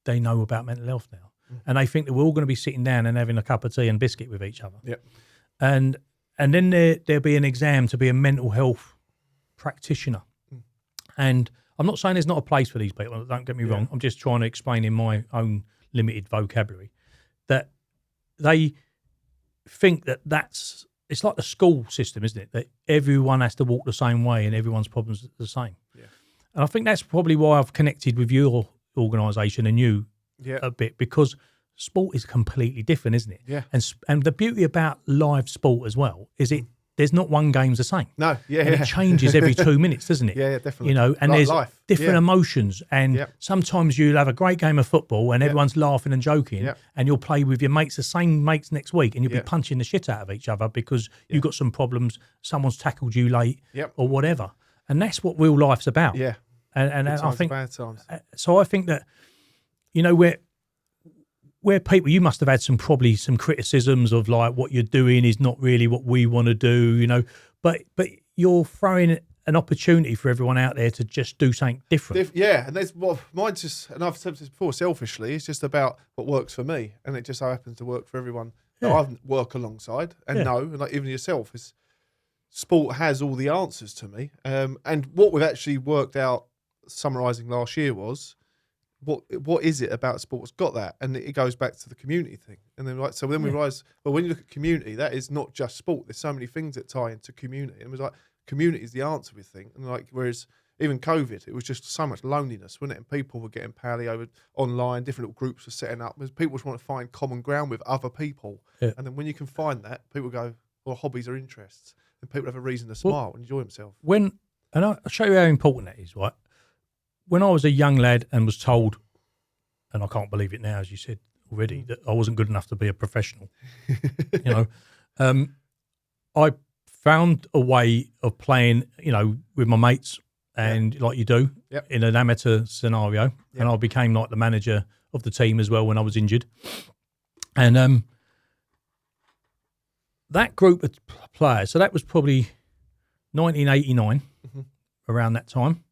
they know about mental health now, and they think that we're all going to be sitting down and having a cup of tea and biscuit with each other. Yep. And then there'll be an exam to be a mental health practitioner, and I'm not saying there's not a place for these people. Don't get me wrong. I'm just trying to explain in my own limited vocabulary that they think that's it's like the school system, isn't it? That everyone has to walk the same way and everyone's problems are the same. Yeah. And I think that's probably why I've connected with your organisation and you a bit, because sport is completely different, isn't it? Yeah. And the beauty about live sport as well is there's not one game's the same. No, and it changes every 2 minutes, doesn't it? Yeah, definitely. You know, and like there's life. different emotions, and sometimes you'll have a great game of football and everyone's laughing and joking, and you'll play with your mates, the same mates next week, and you'll be punching the shit out of each other because you've got some problems, someone's tackled you late or whatever. And that's what real life's about. Yeah. And Good I times, think, bad times. so I think that, you know, where people, you must have had probably some criticisms of like what you're doing is not really what we want to do, you know, but you're throwing an opportunity for everyone out there to just do something different. And there's mine's just, and I've said this before, selfishly, it's just about what works for me, and it just so happens to work for everyone that I work alongside and know, and like even yourself, is sport has all the answers to me. And what we've actually worked out, summarising last year, was what is it about sport's got that? And it goes back to the community thing. And then we realised, well, when you look at community, that is not just sport. There's so many things that tie into community. And it was like, community is the answer, we think. And like, whereas even COVID, it was just so much loneliness, wasn't it? And people were getting pally over online, different little groups were setting up. Because people just want to find common ground with other people. Yeah. And then when you can find that, people go, well, hobbies are interests. And people have a reason to smile and enjoy themselves. And I'll show you how important that is, right? When I was a young lad and was told, and I can't believe it now, as you said already, that I wasn't good enough to be a professional, you know, I found a way of playing, you know, with my mates and like you do in an amateur scenario. And I became like the manager of the team as well when I was injured. And that group of players, so that was probably 1989, around that time.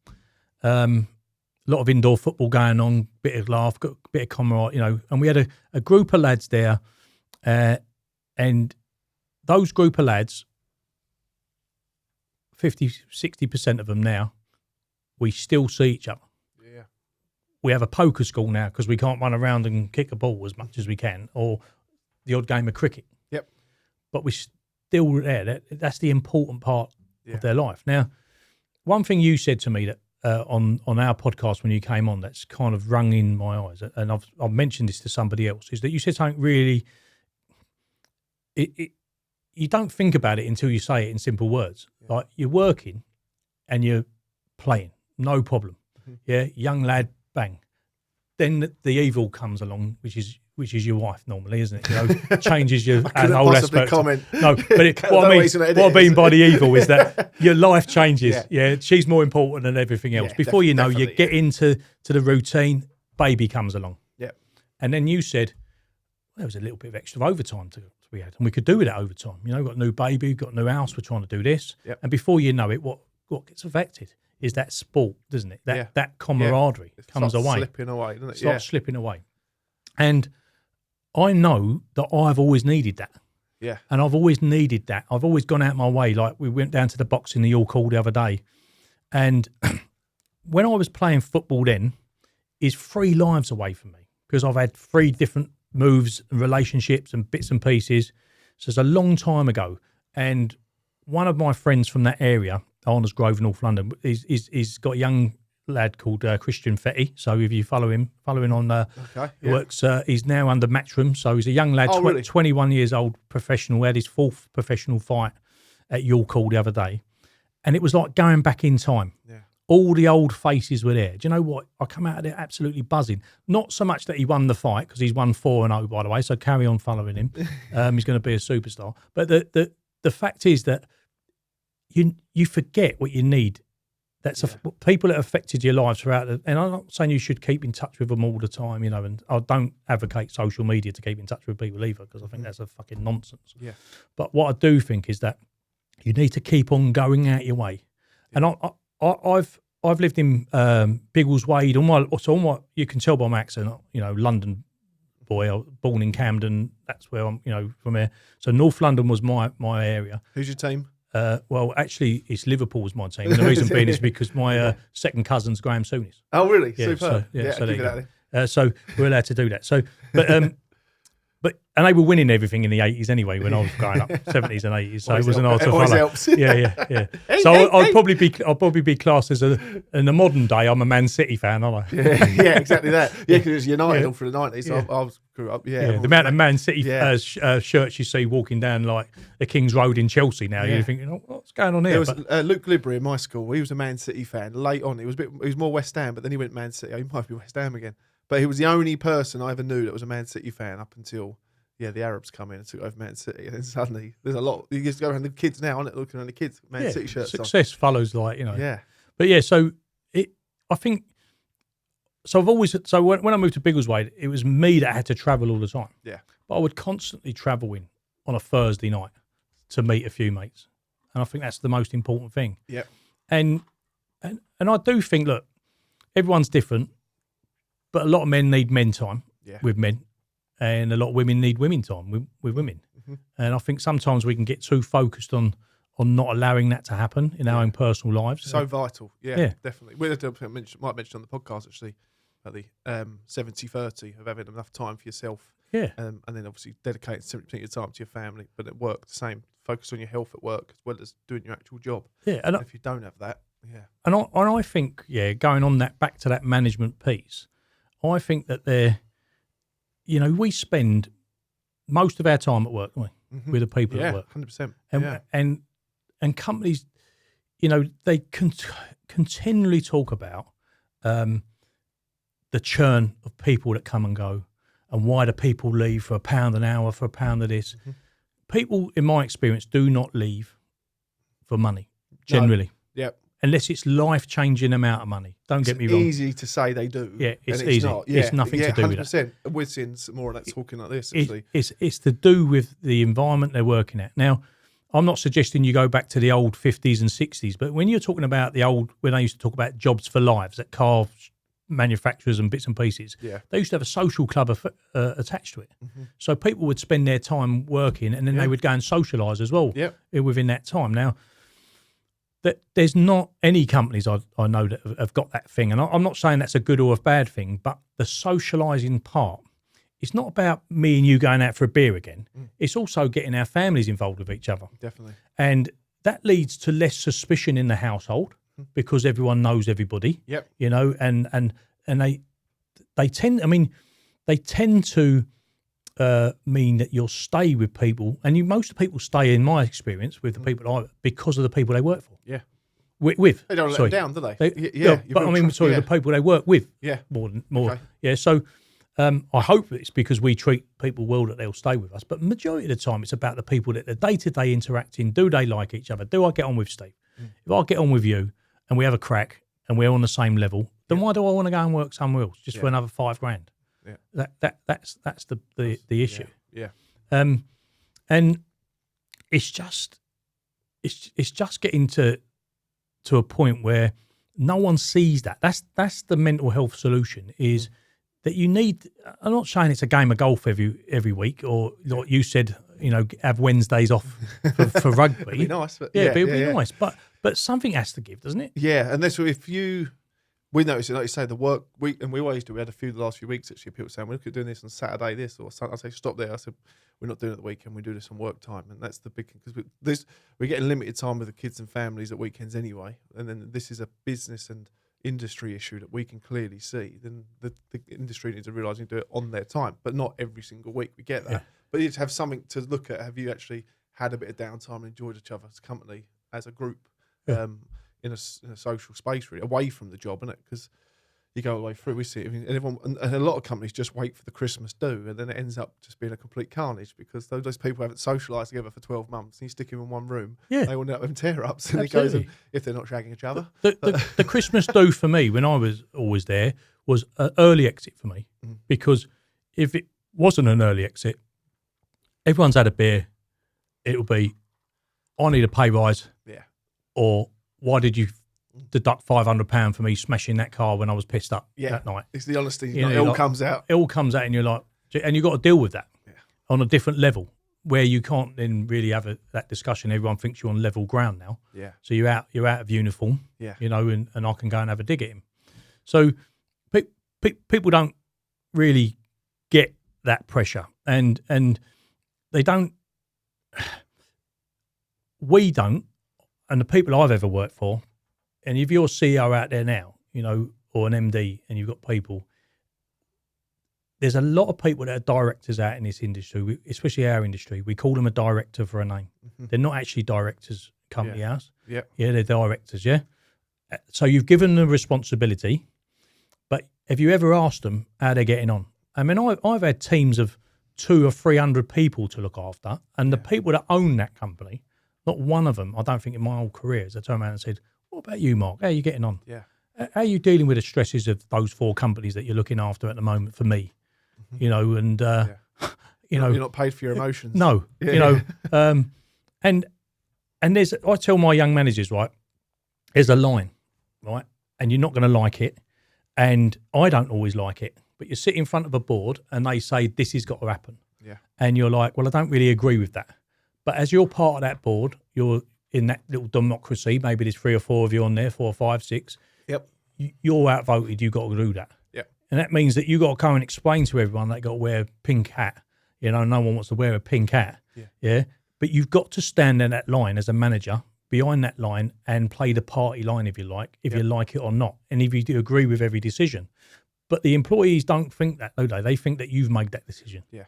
A lot of indoor football going on, bit of laugh, got a bit of camaraderie, you know. And we had a group of lads there, and those group of lads, 50-60% of them now, we still see each other. Yeah. We have a poker school now because we can't run around and kick a ball as much as we can, or the odd game of cricket. Yep. But we're still there. That's the important part of their life. Now, one thing you said to me that on our podcast when you came on that's kind of rung in my eyes, and I've mentioned this to somebody else, is that you said something really, you don't think about it until you say it in simple words. Yeah. Like you're working and you're playing, no problem. Yeah, young lad, bang. Then the evil comes along, which is your wife normally, isn't it? You know, changes your whole aspect. Comment. No, but what I mean by the evil is that your life changes. Yeah, she's more important than everything else. Before you know, you get into the routine. Baby comes along. Yeah, and then you said there was a little bit of extra overtime to be had, and we could do with that overtime. You know, got a new baby, got a new house. We're trying to do this, and before you know it, what gets affected is that sport, doesn't it? That camaraderie comes away. Slipping away, doesn't it? Starts slipping away. And I know that I've always needed that. Yeah. And I've always needed that. I've always gone out my way. Like we went down to the box in the York Hall the other day. And when I was playing football then, is 3 lives away from me because I've had 3 different moves and relationships and bits and pieces. So it's a long time ago. And one of my friends from that area, Arnold's Grove, North London, he's got a young lad called Christian Fetty. So if you following on, works. He's now under Matchroom. So he's a young lad, really? 21 years old, professional. Had his 4th professional fight at York Hall the other day, and it was like going back in time. Yeah. All the old faces were there. Do you know what? I come out of there absolutely buzzing. Not so much that he won the fight, because he's won 4-0, by the way. So carry on following him. He's going to be a superstar. But the fact is that you forget what you need. That's people that affected your lives throughout. And I'm not saying you should keep in touch with them all the time, you know. And I don't advocate social media to keep in touch with people either, because I think that's a fucking nonsense. Yeah. But what I do think is that you need to keep on going out your way. Yeah. And I've lived in Biggleswade. All my you can tell by my accent, you know, London boy. I was born in Camden. That's where I'm, you know, from here. So North London was my area. Who's your team? Well, actually, it's Liverpool's my team. And the reason being is because my second cousin's Graham Souness. Oh, really? Yeah, Super. So there you go. So we're allowed to do that. So, and they were winning everything in the 80s anyway when I was growing up, 70s and 80s. So it wasn't hard to follow. Helps. Yeah. So I'll probably be classed as in the modern day. I'm a Man City fan, aren't I? Yeah, exactly that. Yeah, because it was United all through the 90s. So I grew up. Yeah. The amount of Man City shirts you see walking down like the King's Road in Chelsea now, you're thinking, what's going on here? There was Luke Libri in my school. He was a Man City fan. Late on, he was more West Ham, but then he went Man City. He might be West Ham again. But he was the only person I ever knew that was a Man City fan up until the Arabs come in and took over Man City, and then suddenly there's a lot. You just go around the kids now, aren't it? Looking around the kids, Man City shirts. Success follows, like, you know. Yeah. But yeah, so I think. So I've always when I moved to Biggleswade, it was me that had to travel all the time. Yeah. But I would constantly travel in on a Thursday night to meet a few mates, and I think that's the most important thing. Yeah. And I do think, look, everyone's different, but a lot of men need men time with men. And a lot of women need women time with women. Mm-hmm. And I think sometimes we can get too focused on not allowing that to happen in our own personal lives. So vital. Yeah, definitely. We might mention on the podcast, actually, about the 70-30 of having enough time for yourself. Yeah. And then obviously dedicating 70% of your time to your family. But at work, the same. Focus on your health at work as well as doing your actual job. Yeah. And if you don't have that, And I think, going on that, back to that management piece, I think that you know, we spend most of our time at work, don't we, with the people at work. 100%. And companies, you know, they continually talk about the churn of people that come and go, and why do people leave for £1 an hour, for £1 of this. Mm-hmm. People, in my experience, do not leave for money, generally. No. Yep. Unless it's life-changing amount of money. Don't get me wrong. It's easy to say they do. Yeah, it's easy. Not. It's nothing to do with that. 100%. We're seeing some more of that talking like this, actually. It's to do with the environment they're working at. Now, I'm not suggesting you go back to the old 50s and 60s, but when you're talking about when I used to talk about jobs for lives at car manufacturers and bits and pieces, they used to have a social club attached to it. Mm-hmm. So people would spend their time working, and then they would go and socialise as well within that time. Now, that there's not any companies I know that have got that thing. And I'm not saying that's a good or a bad thing, but the socialising part, it's not about me and you going out for a beer again. Mm. It's also getting our families involved with each other. Definitely. And that leads to less suspicion in the household because everyone knows everybody. Yep. You know, and they tend. I mean, they tend to mean that you'll stay with people, and most of the people stay, in my experience, with the people because of the people they work for. Yeah. With they don't let them down, do they? But I mean, the people they work with. Yeah. More. Okay. Yeah. So I hope it's because we treat people well that they'll stay with us. But majority of the time, it's about the people that the day-to-day interacting. Do they like each other? Do I get on with Steve? If I get on with you and we have a crack and we're on the same level, then why do I want to go and work somewhere else just for another $5,000? Yeah. That's the issue. Yeah. And it's just getting to a point where no one sees that. That's the mental health solution is that you need. I'm not saying it's a game of golf every week, or like you said, you know, have Wednesdays off for rugby. It'd be nice, but it'd be nice. But something has to give, doesn't it? Yeah, and that's if we noticed it, like you say, the work week, and we always do. We had the last few weeks actually. People saying we look at doing this on Saturday, this or Sunday. I say stop there. I said we're not doing it at the weekend. We do this on work time, and that's the big thing because we're getting limited time with the kids and families at weekends anyway. And then this is a business and industry issue that we can clearly see. Then the industry needs to realise and do it on their time, but not every single week. We get that, but you just have something to look at. Have you actually had a bit of downtime and enjoyed each other's company as a group? In a social space, really, away from the job, innit? Because you go away through, we see it. I mean, and a lot of companies just wait for the Christmas do, and then it ends up just being a complete carnage because those people haven't socialised together for 12 months, and you stick them in one room, they will end up having tear-ups, and it goes, if they're not shagging each other. The Christmas do for me, when I was always there, was an early exit for me, because if it wasn't an early exit, everyone's had a beer, it'll be, I need a pay rise, or why did you deduct £500 for me smashing that car when I was pissed up that night? It's the honesty. It all comes out. It all comes out, and you're like, and you've got to deal with that on a different level where you can't then really have that discussion. Everyone thinks you're on level ground now. Yeah. So you're out of uniform. Yeah. You know, and I can go and have a dig at him. So people don't really get that pressure, and they don't. We don't. And the people I've ever worked for, and if you're a CEO out there now, you know, or an MD, and you've got people, there's a lot of people that are directors out in this industry, especially our industry. We call them a director for a name. They're not actually directors, company house. Yeah, they're directors, So you've given them responsibility, but have you ever asked them how they're getting on? I mean, I've had teams of 200 or 300 people to look after, and the people that own that company, not one of them, I don't think in my whole career, has I turned around and said, what about you, Mark? How are you getting on? Yeah. How are you dealing with the stresses of those 4 companies that you're looking after at the moment for me? You know, and, you know. You're not paid for your emotions. No. You know, and I tell my young managers, right, there's a line, right, and you're not going to like it, and I don't always like it, but you sit in front of a board and they say, this has got to happen. Yeah. And you're like, well, I don't really agree with that. But as you're part of that board, you're in that little democracy. Maybe there's 3 or 4 of you on there, 4 or 5, 6. Yep. You're outvoted. You've got to do that. Yep. And that means that you've got to come and explain to everyone they got to wear a pink hat. You know, no one wants to wear a pink hat. Yeah. But you've got to stand in that line as a manager, behind that line, and play the party line if you like you like it or not. And if you do agree with every decision. But the employees don't think that, do they? They think that you've made that decision. Yeah.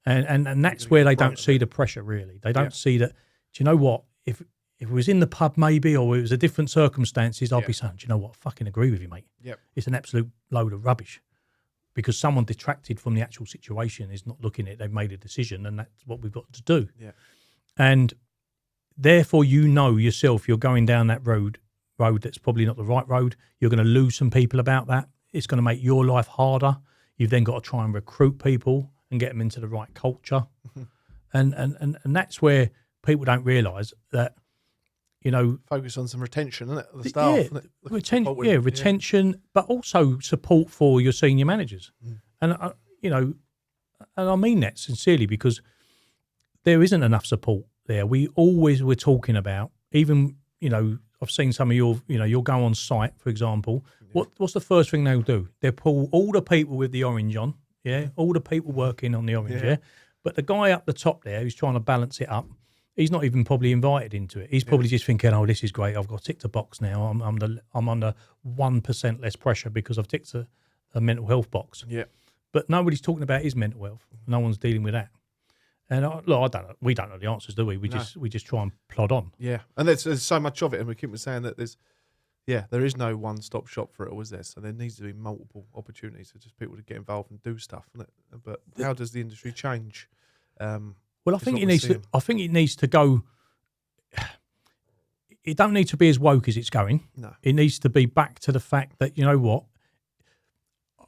And that's where they don't see the pressure, really. They don't see that, do you know what, if it was in the pub maybe, or it was a different circumstances, I'd be saying, do you know what, I fucking agree with you, mate. Yep. It's an absolute load of rubbish because someone detracted from the actual situation is not looking at it. They've made a decision, and that's what we've got to do. Yeah. And therefore, you know yourself, you're going down that road that's probably not the right road. You're going to lose some people about that. It's going to make your life harder. You've then got to try and recruit people and get them into the right culture. And that's where people don't realise that, you know... Focus on some retention, isn't it, of the staff? Retention, but also support for your senior managers. And, you know, and I mean that sincerely because there isn't enough support there. We always were talking about, even, you know, I've seen some of your, you know, you'll go on site, for example. What's the first thing they'll do? They'll pull all the people with the orange on, all the people working on the orange, But the guy up the top there who's trying to balance it up, he's not even probably invited into it. He's probably just thinking, "Oh, this is great. I've got ticked a box now. I'm under 1% less pressure because I've ticked a mental health box." Yeah. But nobody's talking about his mental health. No one's dealing with that. And I don't know. We don't know the answers, do we? We just try and plod on. Yeah, and there's so much of it, and we keep saying that there is no one-stop shop for it, always there. So there needs to be multiple opportunities for just people to get involved and do stuff. But how does the industry change? Well, I think it needs to. I think it needs to go. It don't need to be as woke as it's going. No, it needs to be back to the fact that, you know what.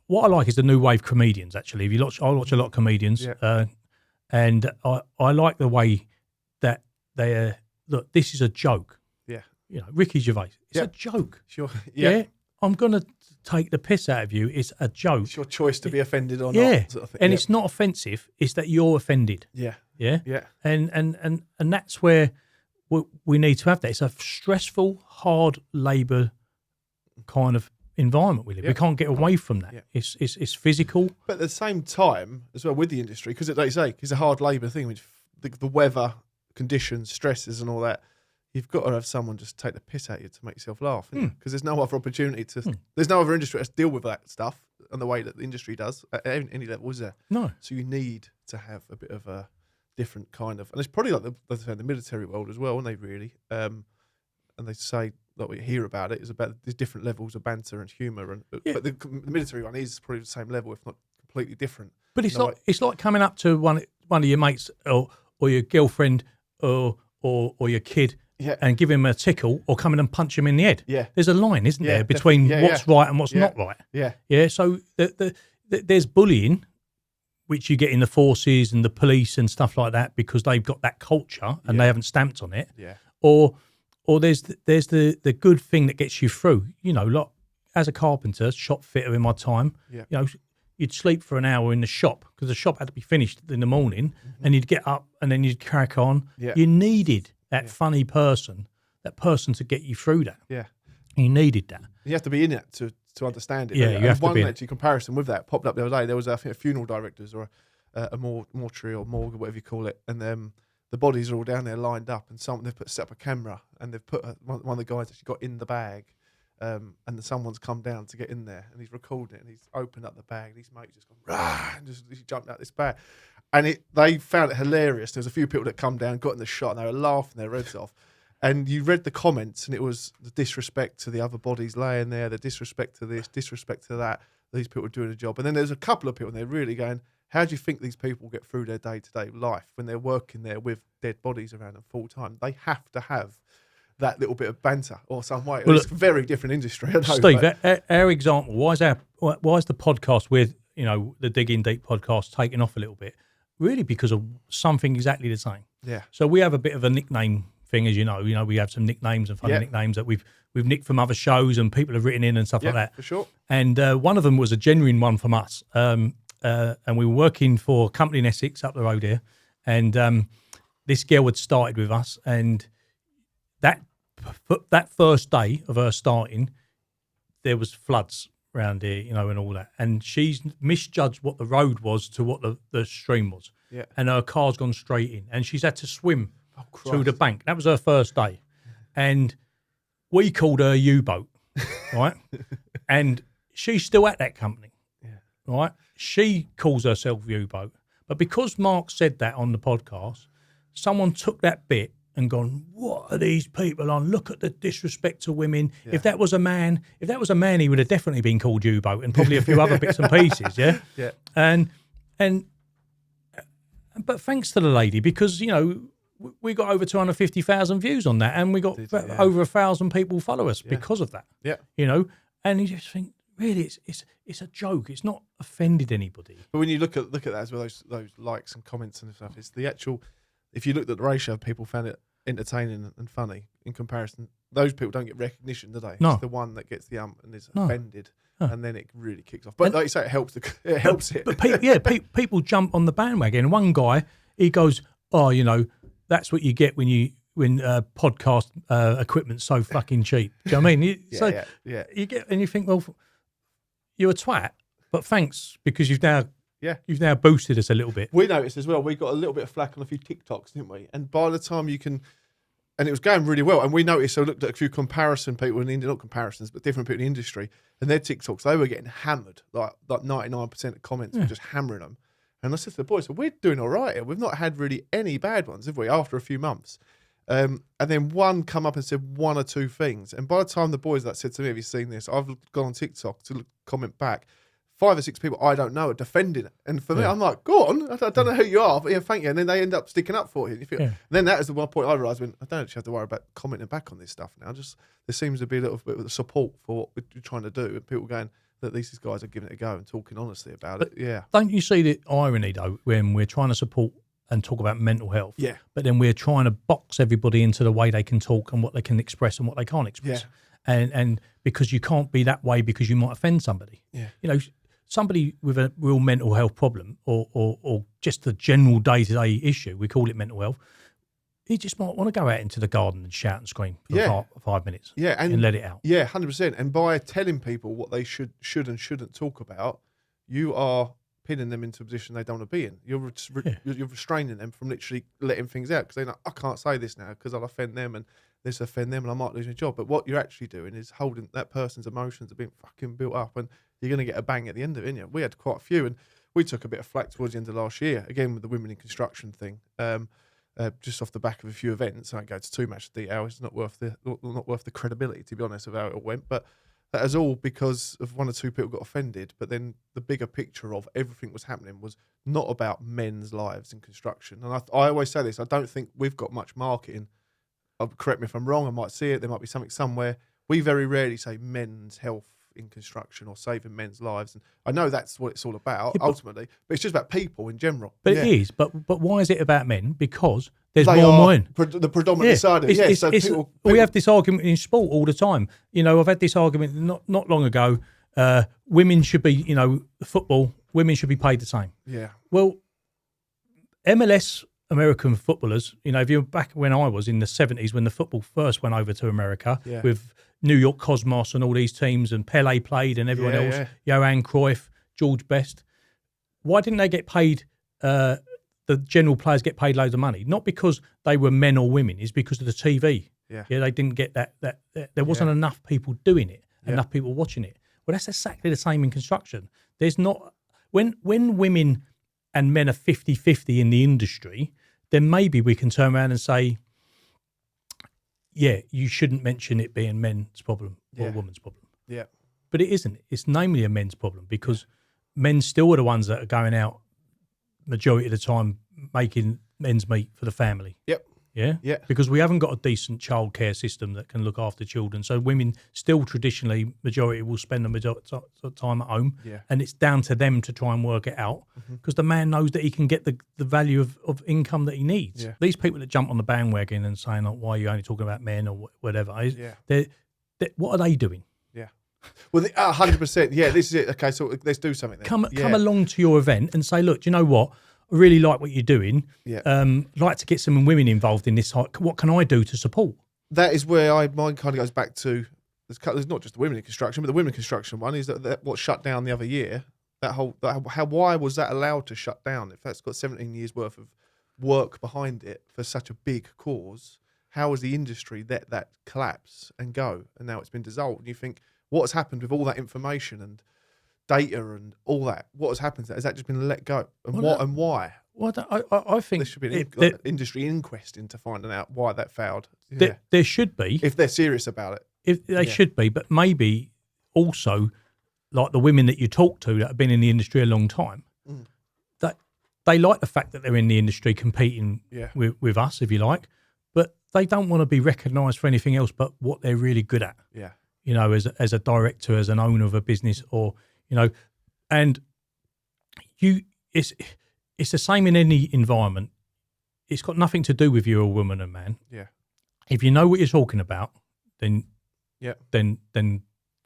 What I like is the new wave comedians. Actually, I watch a lot of comedians, and I like the way that they're. Look, this is a joke. Yeah, you know, Ricky Gervais. It's a joke. Sure. Yeah. I'm gonna take the piss out of you. It's a joke. It's your choice to be offended or not. Sort of thing. And it's not offensive. It's that you're offended. Yeah. Yeah. Yeah. And that's where we need to have that. It's a stressful, hard labour kind of environment we live. We can't get away from that. Yeah. It's physical. But at the same time, as well, with the industry, because like you say, it's a hard labour thing, which the weather, conditions, stresses and all that, you've got to have someone just take the piss out of you to make yourself laugh. Because there's no other opportunity there's no other industry to deal with that stuff and the way that the industry does at any level, is there? No. So you need to have a bit of a different kind of, and it's probably like the military world as well, aren't they, really? And they say, that we hear about it, is about the different levels of banter and humour, but the military one is probably the same level, if not completely different. But it's like coming up to one of your mates or your girlfriend or your kid, and give him a tickle or come in and punch him in the head. Yeah, there's a line, isn't there, between what's right and what's not right. Yeah. So there's bullying, which you get in the forces and the police and stuff like that, because they've got that culture and they haven't stamped on it. Yeah. Or there's the good thing that gets you through. You know, like as a carpenter, shop fitter in my time, you know, you'd sleep for an hour in the shop because the shop had to be finished in the morning, and you'd get up and then you'd crack on. Yeah. You needed that funny person, that person to get you through that. Yeah, you needed that. You have to be in it to understand it. Yeah, you have to be. One actually comparison with that popped up the other day. There was I think a funeral directors or a mortuary or morgue or whatever you call it, and the bodies are all down there lined up, and they've set up a camera, and they've put one of the guys actually got in the bag, and someone's come down to get in there, and he's recording it, and he's opened up the bag, and his mate just gone rah, and just jumped out this bag, and they found it hilarious. There was a few people that come down, got in the shot, and they were laughing their heads off. And you read the comments, and it was the disrespect to the other bodies laying there, the disrespect to this, disrespect to that. These people are doing a job, and then there's a couple of people, and they're really going, how do you think these people get through their day-to-day life when they're working there with dead bodies around them full time? They have to have that little bit of banter or some way. Well, it's a very different industry. I know, Steve, our example, why is the podcast with, you know, the Digging Deep podcast taking off a little bit? Really because of something exactly the same. Yeah. So we have a bit of a nickname thing, as you know. You know, we have some nicknames and funny nicknames that we've nicked from other shows, and people have written in and stuff like that. For sure. And one of them was a genuine one from us. And we were working for a company in Essex up the road here, and this girl had started with us, and that first day of her starting, there was floods around here, you know, and all that, and she's misjudged what the road was to what the stream was, and her car's gone straight in, and she's had to swim to the bank. That was her first day, and we called her U-boat, right, and she's still at that company. Right, she calls herself U-boat, but because Mark said that on the podcast, someone took that bit and gone, "What are these people on? Look at the disrespect to women." Yeah. If that was a man, he would have definitely been called U-boat, and probably a few other bits and pieces. Yeah, yeah. But thanks to the lady, because you know we got over 250,000 views on that, and we got over 1,000 people follow us because of that. Yeah, you know, and you just think, really, it's a joke. It's not offended anybody. But when you look at that as well, those likes and comments and stuff, it's the actual. If you looked at the ratio of people found it entertaining and funny in comparison, those people don't get recognition, do they? No. It's the one that gets the and is offended, and then it really kicks off. But like you say, it helps. It helps it. But people jump on the bandwagon. One guy, he goes, "Oh, you know, that's what you get when podcast equipment's so fucking cheap." Do you know what I mean? You get, and you think, well, you're a twat, but thanks, because you've now Yeah. You've now boosted us a little bit. We noticed as well, we got a little bit of flack on a few TikToks, didn't we? And by the time you can, and it was going really well. And we noticed, so I looked at a few comparison people in the, not comparisons, but different people in the industry, and their TikToks, they were getting hammered. Like 99% of comments were just hammering them. And I said to the boys, so we're doing all right here. We've not had really any bad ones, have we, after a few months? And then one come up and said one or two things. And by the time the boys that said to me, have you seen this? I've gone on TikTok to comment back. 5 or 6 people I don't know are defending it. And for me, I'm like, go on. I don't know who you are, but yeah, thank you. And then they end up sticking up for you. And then that is the one point I realised when I don't actually have to worry about commenting back on this stuff now. Just there seems to be a little bit of support for what we're trying to do. And people going, that these guys are giving it a go and talking honestly about it. Yeah. Don't you see the irony, though, when we're trying to support and talk about mental health, Yeah. but then we're trying to box everybody into the way they can talk and what they can express and what they can't express. Yeah. And because you can't be that way because you might offend somebody. Yeah. You know, somebody with a real mental health problem or just a general day-to-day issue, we call it mental health, he just might want to go out into the garden and shout and scream for 5 minutes and let it out. Yeah, 100%. And by telling people what they should and shouldn't talk about, you are pinning them into a position they don't want to be in. You're restraining them from literally letting things out because they're like, I can't say this now because I'll offend them and this offend them and I might lose my job. But what you're actually doing is holding that person's emotions are being fucking built up and you're going to get a bang at the end of it, innit? We had quite a few and we took a bit of flack towards the end of last year, again with the women in construction thing. Just off the back of a few events. I won't go into too much detail. It's not worth the credibility, to be honest, of how it all went. But that is all because of 1 or 2 people got offended. But then the bigger picture of everything was happening was not about men's lives in construction. And I always say this, I don't think we've got much marketing. Correct me if I'm wrong, I might see it. There might be something somewhere. We very rarely say men's health in construction or saving men's lives, and I know that's what it's all about ultimately, but it's just about people in general. But it is. But why is it about men? Because there's more men. The predominant side of it. So people, we have this argument in sport all the time. You know, I've had this argument not long ago. Women should be, you know, football. Women should be paid the same. Yeah. Well, MLS American footballers. You know, if you're back when I was in the 70s when the football first went over to America with New York Cosmos and all these teams, and Pele played and everyone else, Johan Cruyff, George Best. Why didn't they get paid? The general players get paid loads of money, not because they were men or women, it's because of the TV. Yeah, they didn't get that there wasn't enough people doing it, enough people watching it. Well, that's exactly the same in construction. There's not when women and men are 50-50 in the industry, then maybe we can turn around and say, yeah, you shouldn't mention it being men's problem or a woman's problem. Yeah. But it isn't. It's namely a men's problem because men still are the ones that are going out majority of the time making ends meet for the family. Yep. Yeah? Yeah. Because we haven't got a decent childcare system that can look after children. So women still traditionally, majority will spend the majority of time at home. Yeah. And it's down to them to try and work it out because the man knows that he can get the value of income that he needs. Yeah. These people that jump on the bandwagon and saying, like, why are you only talking about men or whatever, what are they doing? Yeah. Well, 100%. Yeah, this is it. Okay, so let's do something then. Come along to your event and say, look, do you know what? I really like what you're doing. Yeah. Like to get some women involved in this. What can I do to support? That is where mine kind of goes back to. There's not just the women in construction, but the women in construction one is that what shut down the other year. Why was that allowed to shut down? If that's got 17 years worth of work behind it for such a big cause, how has the industry let that collapse and go? And now it's been dissolved. And you think, what has happened with all that information and data and all that? What has happened? Has that just been let go? And why? Well, I think there should be an industry inquest into finding out why that failed. There should be, if they're serious about it. If they should be, but maybe also like the women that you talk to that have been in the industry a long time, that they like the fact that they're in the industry competing with us, if you like, but they don't want to be recognised for anything else but what they're really good at. Yeah. You know, as a director, as an owner of a business, or you know, and it's the same in any environment. It's got nothing to do with you're a woman and man. Yeah. If you know what you're talking about, then then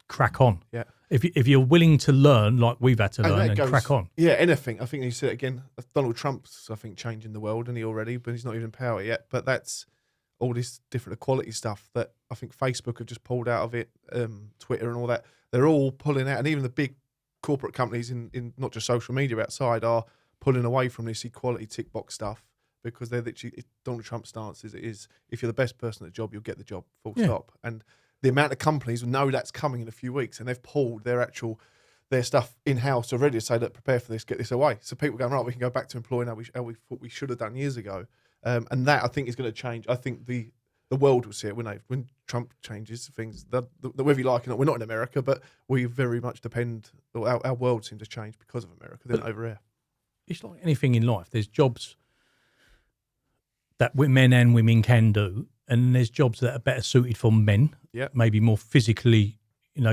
crack on. Yeah. If you're willing to learn, like we've had to learn, and crack on. Yeah, anything. I think you said it again. Donald Trump's, I think, changing the world, and he already, but he's not even in power yet. But that's all this different equality stuff that I think Facebook have just pulled out of it, Twitter and all that. They're all pulling out, and even the big corporate companies in not just social media outside are pulling away from this equality tick box stuff because they're literally Donald Trump's stance is if you're the best person at the job, you'll get the job, full stop. And the amount of companies know that's coming in a few weeks, and they've pulled their stuff in-house already to say, look, prepare for this, get this away. So people going, right, we can go back to employing how we thought we should have done years ago. And that, I think, is going to change. I think the world will see it when Trump changes things. Whether you like it or not, we're not in America, but we very much depend, or our world seems to change because of America than over here. It's like anything in life. There's jobs that men and women can do, and there's jobs that are better suited for men, maybe more physically,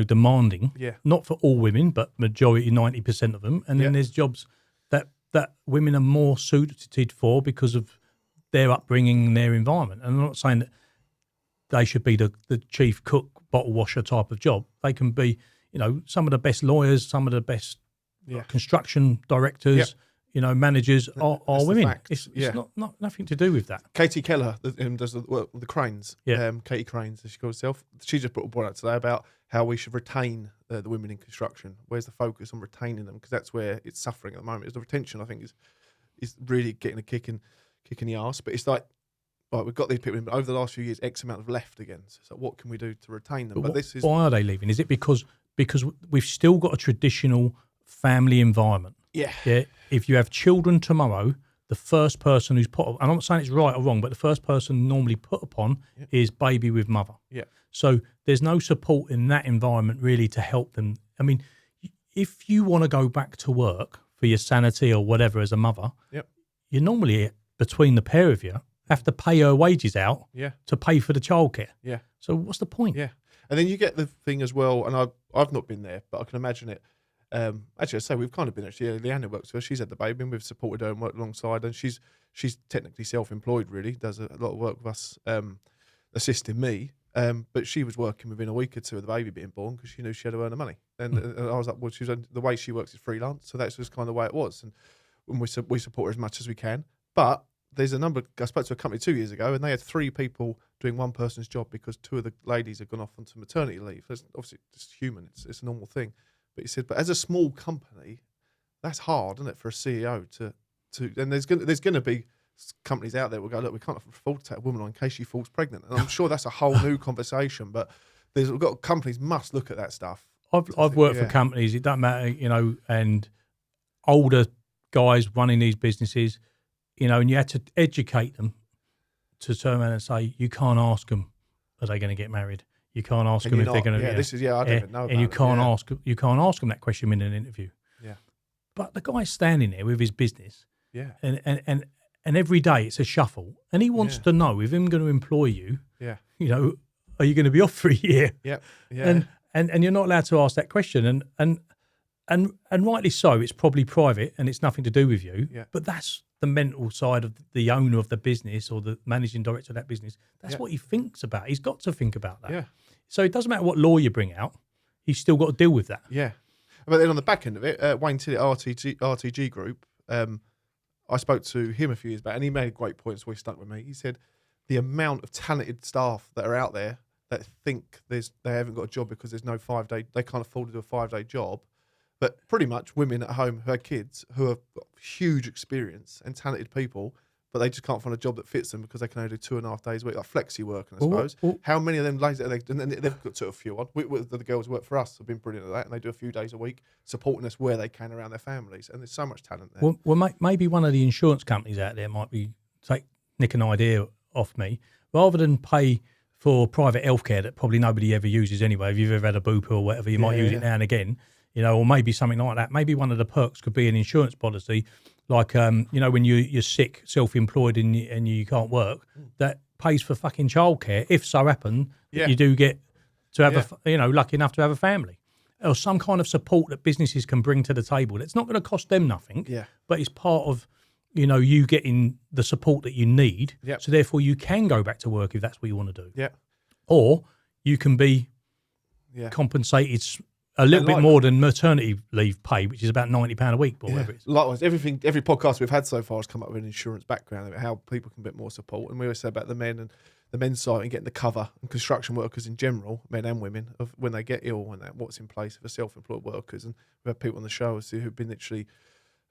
demanding. Yeah. Not for all women, but majority, 90% of them. And then there's jobs that women are more suited for because of their upbringing and their environment. And I'm not saying that they should be the chief cook, bottle washer type of job. They can be, some of the best lawyers, some of the best construction directors, managers are women. It's not nothing to do with that. Katie Keller does the cranes. Katie Cranes, as she calls herself. She just brought out today about how we should retain the women in construction. Where's the focus on retaining them? Because that's where it's suffering at the moment. Is the retention, I think, is really getting a kick in the arse. But it's like, right, we've got these people in, but over the last few years, X amount have left again. So what can we do to retain them? But why are they leaving? Is it because we've still got a traditional family environment? Yeah. If you have children tomorrow, the first person who's put, and I'm not saying it's right or wrong, but the first person normally put upon is baby with mother. Yeah. So there's no support in that environment really to help them. I mean, if you want to go back to work for your sanity or whatever as a mother, you normally, between the pair of you, have to pay her wages out to pay for the childcare. Yeah. So what's the point? Yeah. And then you get the thing as well, and I've not been there, but I can imagine it. Actually, I say we've kind of been there. Leanna works for her. She's had the baby, and we've supported her and worked alongside. And she's technically self-employed, really. Does a lot of work with us, assisting me. But she was working within a week or two of the baby being born because she knew she had to earn the money. And I was like, well, the way she works is freelance, so that's just kind of the way it was. And we support her as much as we can. But there's a number. I spoke to a company 2 years ago, and they had 3 people doing one person's job because 2 of the ladies had gone off onto maternity leave. That's obviously just human. It's a normal thing. But he said, but as a small company, that's hard, isn't it, for a CEO to and there's going to be companies out there will go, look, we can't afford to take a woman on in case she falls pregnant. And I'm sure that's a whole new conversation, but companies must look at that stuff. I've worked for companies, it doesn't matter, and older guys running these businesses, and you had to educate them to turn around and say, you can't ask them, are they going to get married? You can't ask them if they're going to. I don't even know. And you can't ask them that question in an interview. Yeah. But the guy's standing there with his business. Yeah. And every day it's a shuffle, and he wants to know if I'm going to employ you. Yeah. Are you going to be off for a year? Yeah. Yeah. And you're not allowed to ask that question, and rightly so. It's probably private and it's nothing to do with you. Yeah. But that's the mental side of the owner of the business or the managing director of that business. That's what he thinks about. He's got to think about that. Yeah. So it doesn't matter what law you bring out, he's still got to deal with that. Yeah. But then on the back end of it, Wayne Tillett, RTG Group, I spoke to him a few years back, and he made a great point, so he stuck with me. He said the amount of talented staff that are out there that think they haven't got a job because there's no 5-day, they can't afford to do a 5-day job. But pretty much women at home who have kids who have got huge experience and talented people, but they just can't find a job that fits them because they can only do 2.5 days a week, like flexi working, I suppose. How many of them ladies, and they've got a few on. The girls who work for us have been brilliant at that, and they do a few days a week, supporting us where they can around their families. And there's so much talent there. Well, maybe one of the insurance companies out there might be nick an idea off me. Rather than pay for private healthcare that probably nobody ever uses anyway, if you've ever had a booper or whatever, you might use it now and again. Or maybe something like that. Maybe one of the perks could be an insurance policy, like when you're sick, self-employed, and you can't work, that pays for fucking childcare if so happen that you do get to have lucky enough to have a family, or some kind of support that businesses can bring to the table. It's not going to cost them nothing, but it's part of you getting the support that you need. So therefore, you can go back to work if that's what you want to do. Or you can be compensated a little bit more than maternity leave pay, which is about £90 a week, or whatever it is. Likewise, every podcast we've had so far has come up with an insurance background, how people can get more support. And we always say about the men and the men's side and getting the cover, and construction workers in general, men and women, of when they get ill and what's in place for self-employed workers. And we've had people on the show who've been literally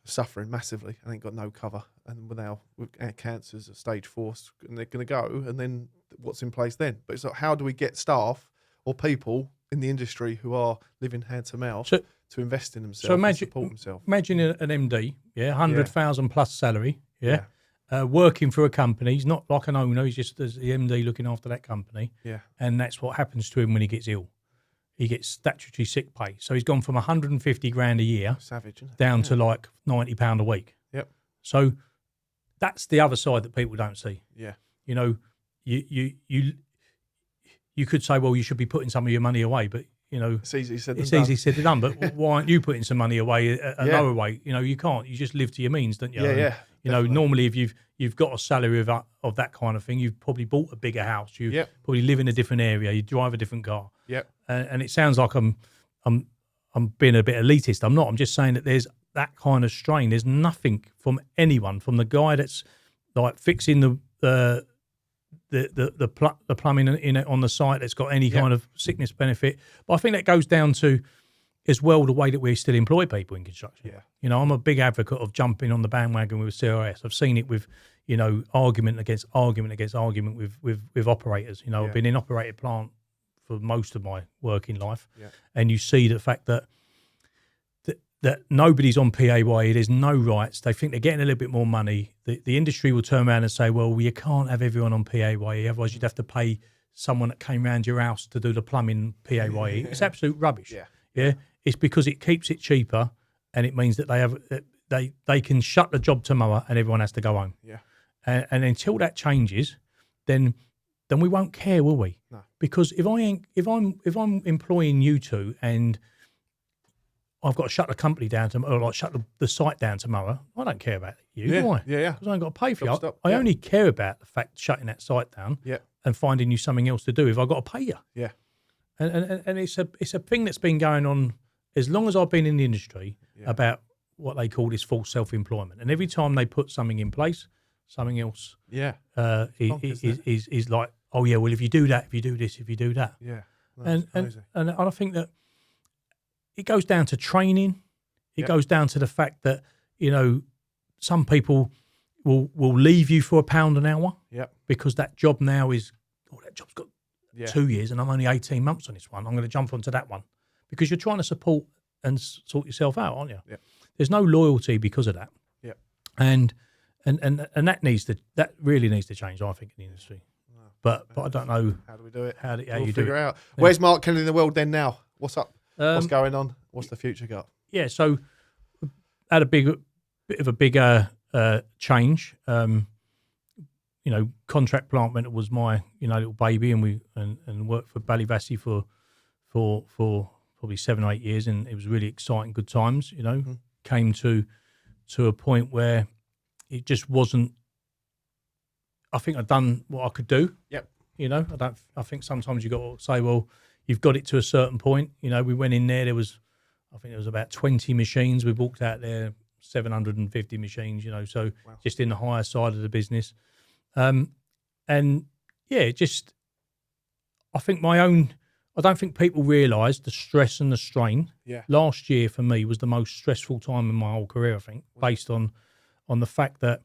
suffering massively and ain't got no cover, and we're now with cancers of stage 4, and they're going to go, and then what's in place then? But it's like, how do we get staff or people in the industry who are living hand to mouth to invest in themselves and support themselves? Imagine an MD, 100,000 plus salary, working for a company. He's not like an owner, he's just as the MD looking after that company. Yeah. And that's what happens to him when he gets ill. He gets statutory sick pay. So he's gone from 150 grand a year Savage, isn't it? down to like £90 a week. Yep. So that's the other side that people don't see. Yeah. You know, you could say, well, you should be putting some of your money away, but you know, it's easy said than done. But why aren't you putting some money away another way? You know, you can't. You just live to your means, don't you? Yeah, and, yeah. You know, normally if you've got a salary of that kind of thing, you've probably bought a bigger house. You probably live in a different area. You drive a different car. Yep. And it sounds like I'm being a bit elitist. I'm not. I'm just saying that there's that kind of strain. There's nothing from anyone, from the guy that's like fixing the plumbing in it on the site that's got any kind of sickness benefit. But I think that goes down to as well the way that we still employ people in construction. Yeah. You know, I'm a big advocate of jumping on the bandwagon with CRS. I've seen it with, you know, argument against argument with operators. You know, I've been in operated plant for most of my working life, and you see the fact that nobody's on PAYE, there's no rights. They think they're getting a little bit more money. The industry will turn around and say, well, you can't have everyone on PAYE, otherwise you'd have to pay someone that came round your house to do the plumbing PAYE. It's absolute rubbish. Yeah. It's because it keeps it cheaper, and it means that they can shut the job tomorrow and everyone has to go home. Yeah. And until that changes, then we won't care, will we? No. Because if I'm employing you two and I've got to shut the company down tomorrow, or like shut the site down tomorrow, I don't care about you, do I? Yeah. Because I ain't got to pay for you. Stop. I only care about the fact shutting that site down and finding you something else to do if I've got to pay you. Yeah. And it's a thing that's been going on as long as I've been in the industry about what they call this false self-employment. And every time they put something in place, something else is like, oh yeah, well if you do that, if you do this, if you do that. Yeah. And I think that it goes down to training. It goes down to the fact that, you know, some people will leave you for £1 an hour because that job now is, that job's got 2 years and I'm only 18 months on this one. I'm going to jump onto that one because you're trying to support and sort yourself out, aren't you? Yeah. There's no loyalty because of that. Yeah. And that really needs to change, I think, in the industry. But I don't know. How do we do it? How we'll you figure do it it out. Where's Mark Kelly in the world then now? What's up? What's going on? What's the future got? Yeah, so had a bit of a bigger change. You know, contract plant rental was my little baby, and we worked for Ballyvassy for probably 7 or 8 years, and it was really exciting, good times. You know, came to a point where it just wasn't. I think I'd done what I could do. Yep. You know, I think sometimes you got to say, well, you've got it to a certain point. You know, we went in there. I think there was about 20 machines. We walked out there 750 machines. You know, so just in the higher side of the business. And yeah, just I think I don't think people realise the stress and the strain. Yeah. Last year for me was the most stressful time in my whole career, I think, based on the fact that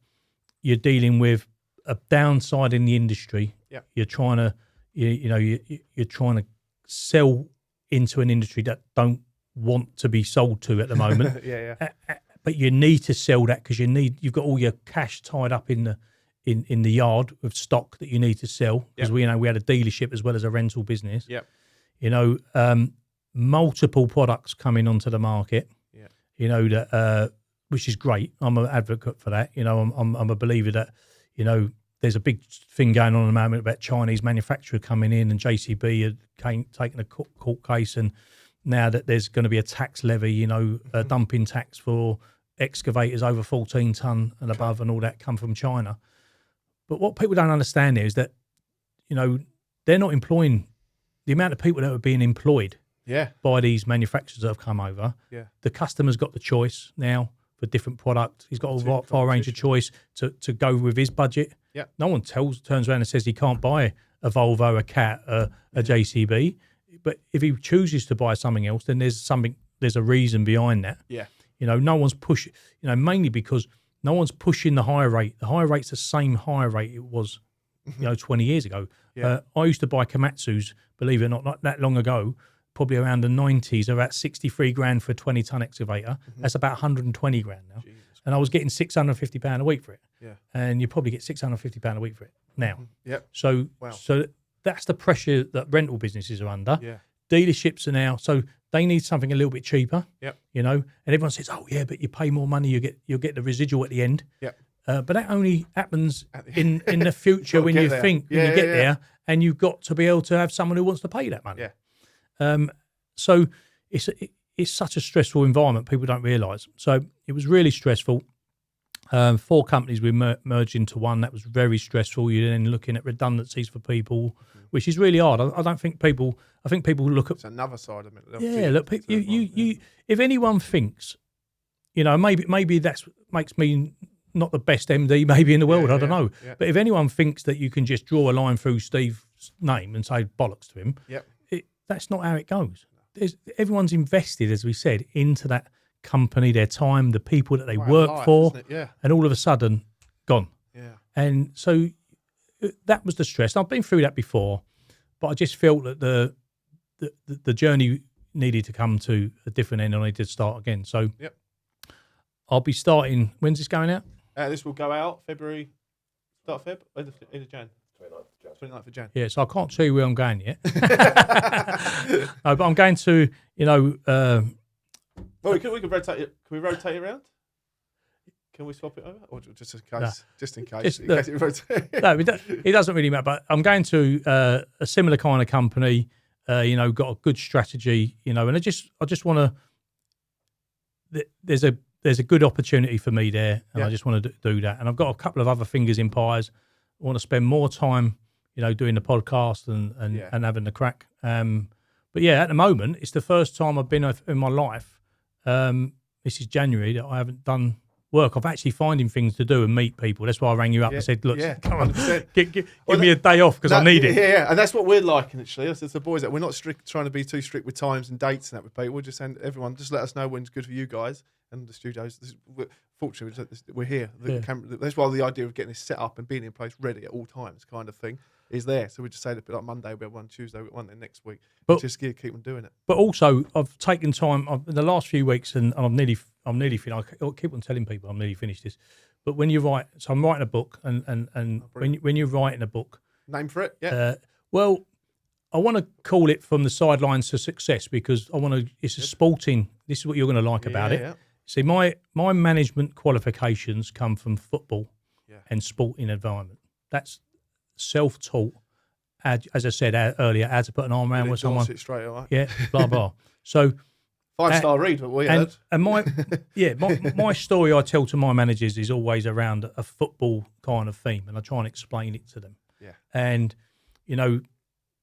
you're dealing with a downside in the industry. Yeah. You're trying to you're trying to sell into an industry that don't want to be sold to at the moment. But you need to sell that because you've got all your cash tied up in the yard with stock that you need to sell because we had a dealership as well as a rental business. Yep. You know, multiple products coming onto the market. Yeah. You know that which is great. I'm an advocate for that. You know, I'm a believer that there's a big thing going on at the moment about Chinese manufacturer coming in, and JCB had taken a court case, and now that there's going to be a tax levy, a dumping tax for excavators over 14 ton and above, and all that come from China. But what people don't understand is that, they're not employing the amount of people that are being employed by these manufacturers that have come over. Yeah. The customer's got the choice now for different products. He's got a far range of choice to go with his budget. Yeah. No one turns around and says he can't buy a Volvo, a Cat, a JCB. But if he chooses to buy something else, then there's a reason behind that. Yeah. No one's pushing, mainly because no one's pushing the higher rate. The higher rate's the same higher rate it was, 20 years ago. Yeah. I used to buy Komatsus, believe it or not that long ago, probably around the 90s, about 63 grand for a 20-ton excavator. That's about 120 grand now. Jesus. And I was getting £650 a week for it. Yeah. And you probably get £650 a week for it now. Yep. So, Wow. so that's the pressure that rental businesses are under. Yeah. Dealerships are now, so they need something a little bit cheaper. Yep. And everyone says, "Oh yeah, but you pay more money, you'll get the residual at the end." Yep. But that only happens in the future when you there. think when you get there, and you've got to be able to have someone who wants to pay that money. Yeah. So it's such a stressful environment. People don't realise. So it was really stressful. 4 companies we merged into one. That was very stressful. You're then looking at redundancies for people, which is really hard. I don't think people. I think people look at. It's another side of it. Yeah, look. You. If anyone thinks, maybe that makes me not the best MD maybe in the world. I don't know. Yeah. But if anyone thinks that you can just draw a line through Steve's name and say bollocks to him, that's not how it goes. Everyone's invested, as we said, into that company, their time, the people that they work for, and all of a sudden, gone. Yeah. And so that was the stress. I've been through that before, but I just felt that the journey needed to come to a different end and I needed to start again. So I'll be starting, when's this going out? This will go out February, start of Feb, end of Jan. 29th of Jan. Yeah, so I can't tell you where I'm going yet. No, but I'm going to, well, we can rotate it. Can we rotate it around? Can we swap it over, or just in case? No. Just in case. In case it rotates. No, it doesn't really matter. But I'm going to a similar kind of company. Got a good strategy. And I just want to. There's a good opportunity for me there, and I just want to do that. And I've got a couple of other fingers in pies. I want to spend more time, doing the podcast and having the crack. But at the moment, it's the first time I've been in my life. This is January that I haven't done work. I'm actually finding things to do and meet people. That's why I rang you up and said, "Look, come on, give me a day off because I need it." Yeah, and that's what we're liking actually. It's the boys that we're not trying to be too strict with times and dates and that with people. We're just saying, everyone, just let us know when's good for you guys and the studios. Fortunately, we're here. That's why the idea of getting this set up and being in place ready at all times, kind of thing, is there. So we just say that like Monday we have one, Tuesday we have one, then next week. But just keep on doing it. But also, I've taken time in the last few weeks, and I'm nearly finished. I keep on telling people I'm nearly finished this. But when you write, so I'm writing a book, and when you're writing a book, name for it, yeah. Well, I want to call it From the Sidelines to Success because I want to. It's a sporting. This is what you're going to like about it. Yeah. See, my management qualifications come from football and sporting environment. That's self-taught. As I said earlier, how to put an arm around with someone. It straight away. Yeah, blah blah. So 5-star read, but we had. And my story I tell to my managers is always around a football kind of theme, and I try and explain it to them. Yeah. And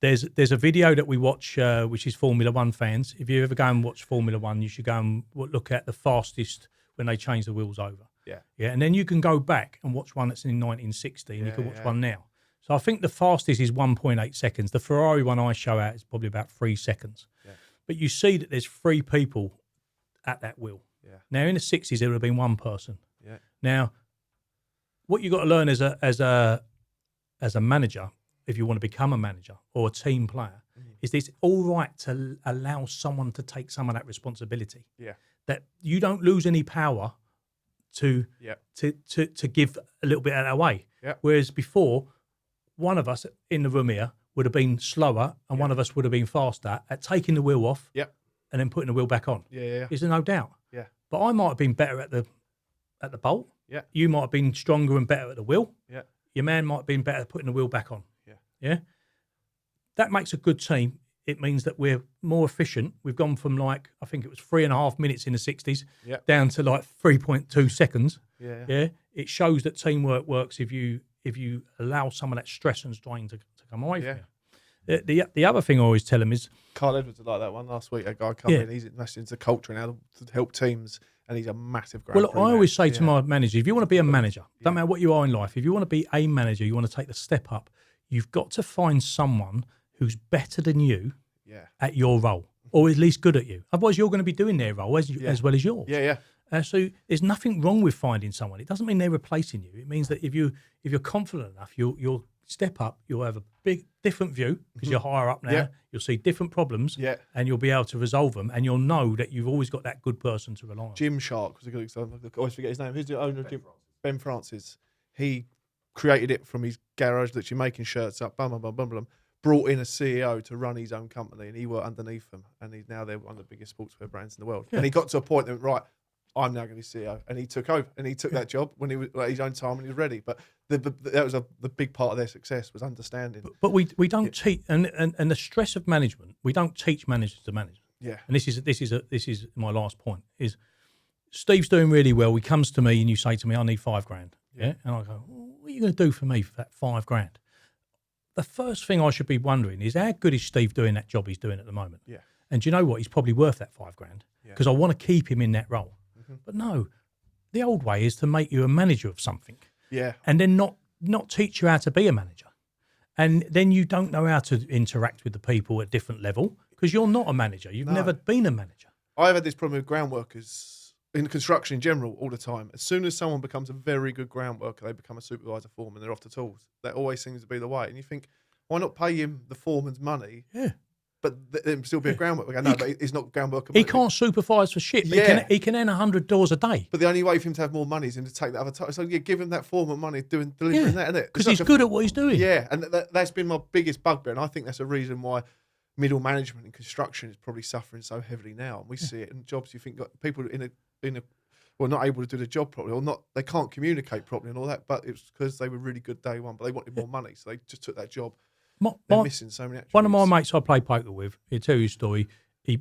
there's a video that we watch, which is Formula One fans. If you ever go and watch Formula One, you should go and look at the fastest when they change the wheels over. Yeah. Yeah, and then you can go back and watch one that's in 1960, and you can watch one now. So I think the fastest is 1.8 seconds. The Ferrari one I show out is probably about 3 seconds. Yeah. But you see that there's 3 people at that wheel. Yeah. Now in the 60s there would have been 1 person. Yeah. Now, what you got to learn as a manager, if you want to become a manager or a team player, is it's all right to allow someone to take some of that responsibility. Yeah. That you don't lose any power to give a little bit of that away. Yeah. Whereas before, one of us in the room here would have been slower and one of us would have been faster at taking the wheel off and then putting the wheel back on. Yeah. Is there no doubt? Yeah. But I might have been better at the bolt. Yeah. You might have been stronger and better at the wheel. Yeah. Your man might have been better at putting the wheel back on. Yeah, that makes a good team. It means that we're more efficient. We've gone from I think it was 3.5 minutes in the 60s down to 3.2 seconds. Yeah. It shows that teamwork works if you allow some of that stress and strain to come away from The other thing I always tell them is, Carl Edwards was like that one last week. A guy come in, he's invested into culture and how to help teams, and he's a massive Grand well, Prix I always man. say to my manager, if you want to be a manager, don't matter what you are in life, if you want to be a manager, you want to take the step up, you've got to find someone who's better than you at your role, or at least good at you. Otherwise, you're going to be doing their role as well as yours. So there's nothing wrong with finding someone. It doesn't mean they're replacing you. It means that if you're confident enough, you'll step up. You'll have a different view because you're higher up now. Yeah. You'll see different problems, and you'll be able to resolve them. And you'll know that you've always got that good person to rely on. Jim Shark was a good example. I always forget his name. Who's the owner of Jim? Ben Francis. He created it from his garage, literally making shirts up. Brought in a CEO to run his own company, and he worked underneath them. And now they're one of the biggest sportswear brands in the world. And he got to a point that right, I'm now going to be CEO, and he took over, and he took that job when he was at his own time when he was ready. But that was the big part of their success was understanding. But we don't teach, and the stress of management. We don't teach managers to manage. Yeah. And this is my last point. Is Steve's doing really well. He comes to me and you say to me, "I need $5,000." Yeah. And I go, "What are you going to do for me for that $5,000?" The first thing I should be wondering is how good is Steve doing that job he's doing at the moment? Yeah. And do you know what? He's probably worth that $5,000 because I want to keep him in that role. But no, the old way is to make you a manager of something. Yeah. And then not teach you how to be a manager. And then you don't know how to interact with the people at different level because you're not a manager. You've never been a manager. I've had this problem with ground workers in construction in general all the time. As soon as someone becomes a very good ground worker, they become a supervisor foreman, they're off the tools. That always seems to be the way. And you think, why not pay him the foreman's money? Yeah. But then still be a ground worker. No, but he's not ground worker. He can't supervise for shit. But he can earn 100 doors a day. But the only way for him to have more money is him to take that other time. So give him that foreman money delivering that, isn't it? Because he's good at what he's doing. Yeah, and that's been my biggest bugbear, and I think that's a reason why middle management in construction is probably suffering so heavily now. And we see it in jobs. You think got people in a not able to do the job properly, or not they can't communicate properly and all that. But it's because they were really good day one, but they wanted more money, so they just took that job. They're missing so many attributes. One of my mates I play poker with, he'll tell you a story. He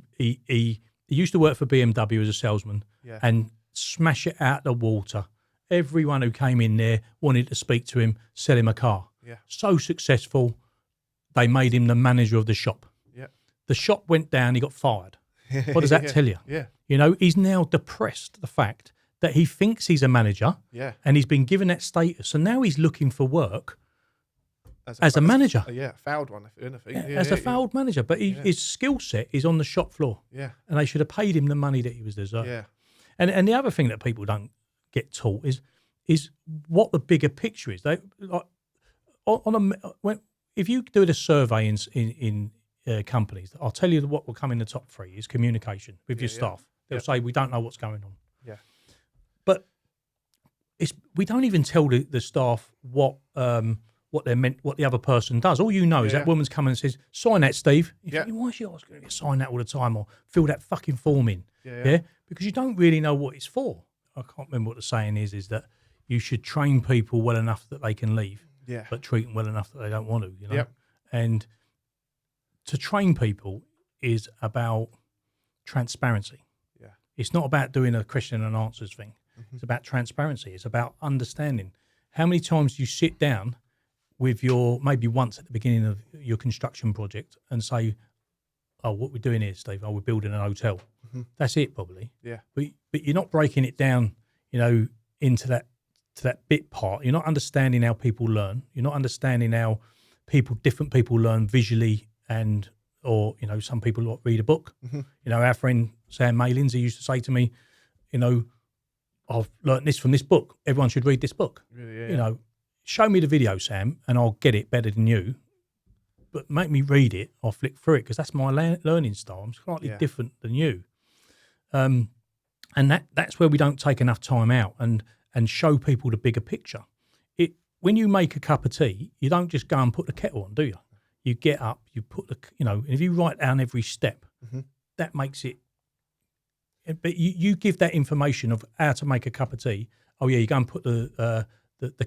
used to work for BMW as a salesman and smash it out the water. Everyone who came in there wanted to speak to him, sell him a car. Yeah. So successful, they made him the manager of the shop. Yeah. The shop went down, he got fired. What does that tell you? Yeah. You know, he's now depressed, the fact that he thinks he's a manager and he's been given that status. And now he's looking for work as a manager. A failed one, if anything. As a failed manager. But his skill set is on the shop floor. Yeah. And they should have paid him the money that he was deserved. Yeah. And the other thing that people don't get taught is what the bigger picture is. They if you do a survey in companies, I'll tell you what will come in the top three is communication with your staff. They'll say, we don't know what's going on. Yeah. But we don't even tell the staff what they're meant, what the other person does. All you know is that woman's coming and says, sign that, Steve. You think, why is she asking me to sign that all the time or fill that fucking form in? Yeah. Because you don't really know what it's for. I can't remember what the saying is that you should train people well enough that they can leave, but treat them well enough that they don't want to, you know? Yep. And to train people is about transparency. Yeah. It's not about doing a question and answers thing. Mm-hmm. It's about transparency. It's about understanding. How many times you sit down with maybe once at the beginning of your construction project and say, oh, what we're doing here, Steve, we're building an hotel. Mm-hmm. That's it, probably. Yeah. But you're not breaking it down, you know, into that bit part. You're not understanding how people learn. You're not understanding how different people learn visually or, you know, some people read a book. Mm-hmm. You know, our friend Sam Malins, he used to say to me, you know, I've learnt this from this book. Everyone should read this book. You know, show me the video, Sam, and I'll get it better than you. But make me read it. I'll flick through it because that's my learning style. I'm slightly different than you. And that's where we don't take enough time out and show people the bigger picture. When you make a cup of tea, you don't just go and put the kettle on, do you? You get up, you put and if you write down every step, that makes it. But you give that information of how to make a cup of tea. Oh yeah, you go and put the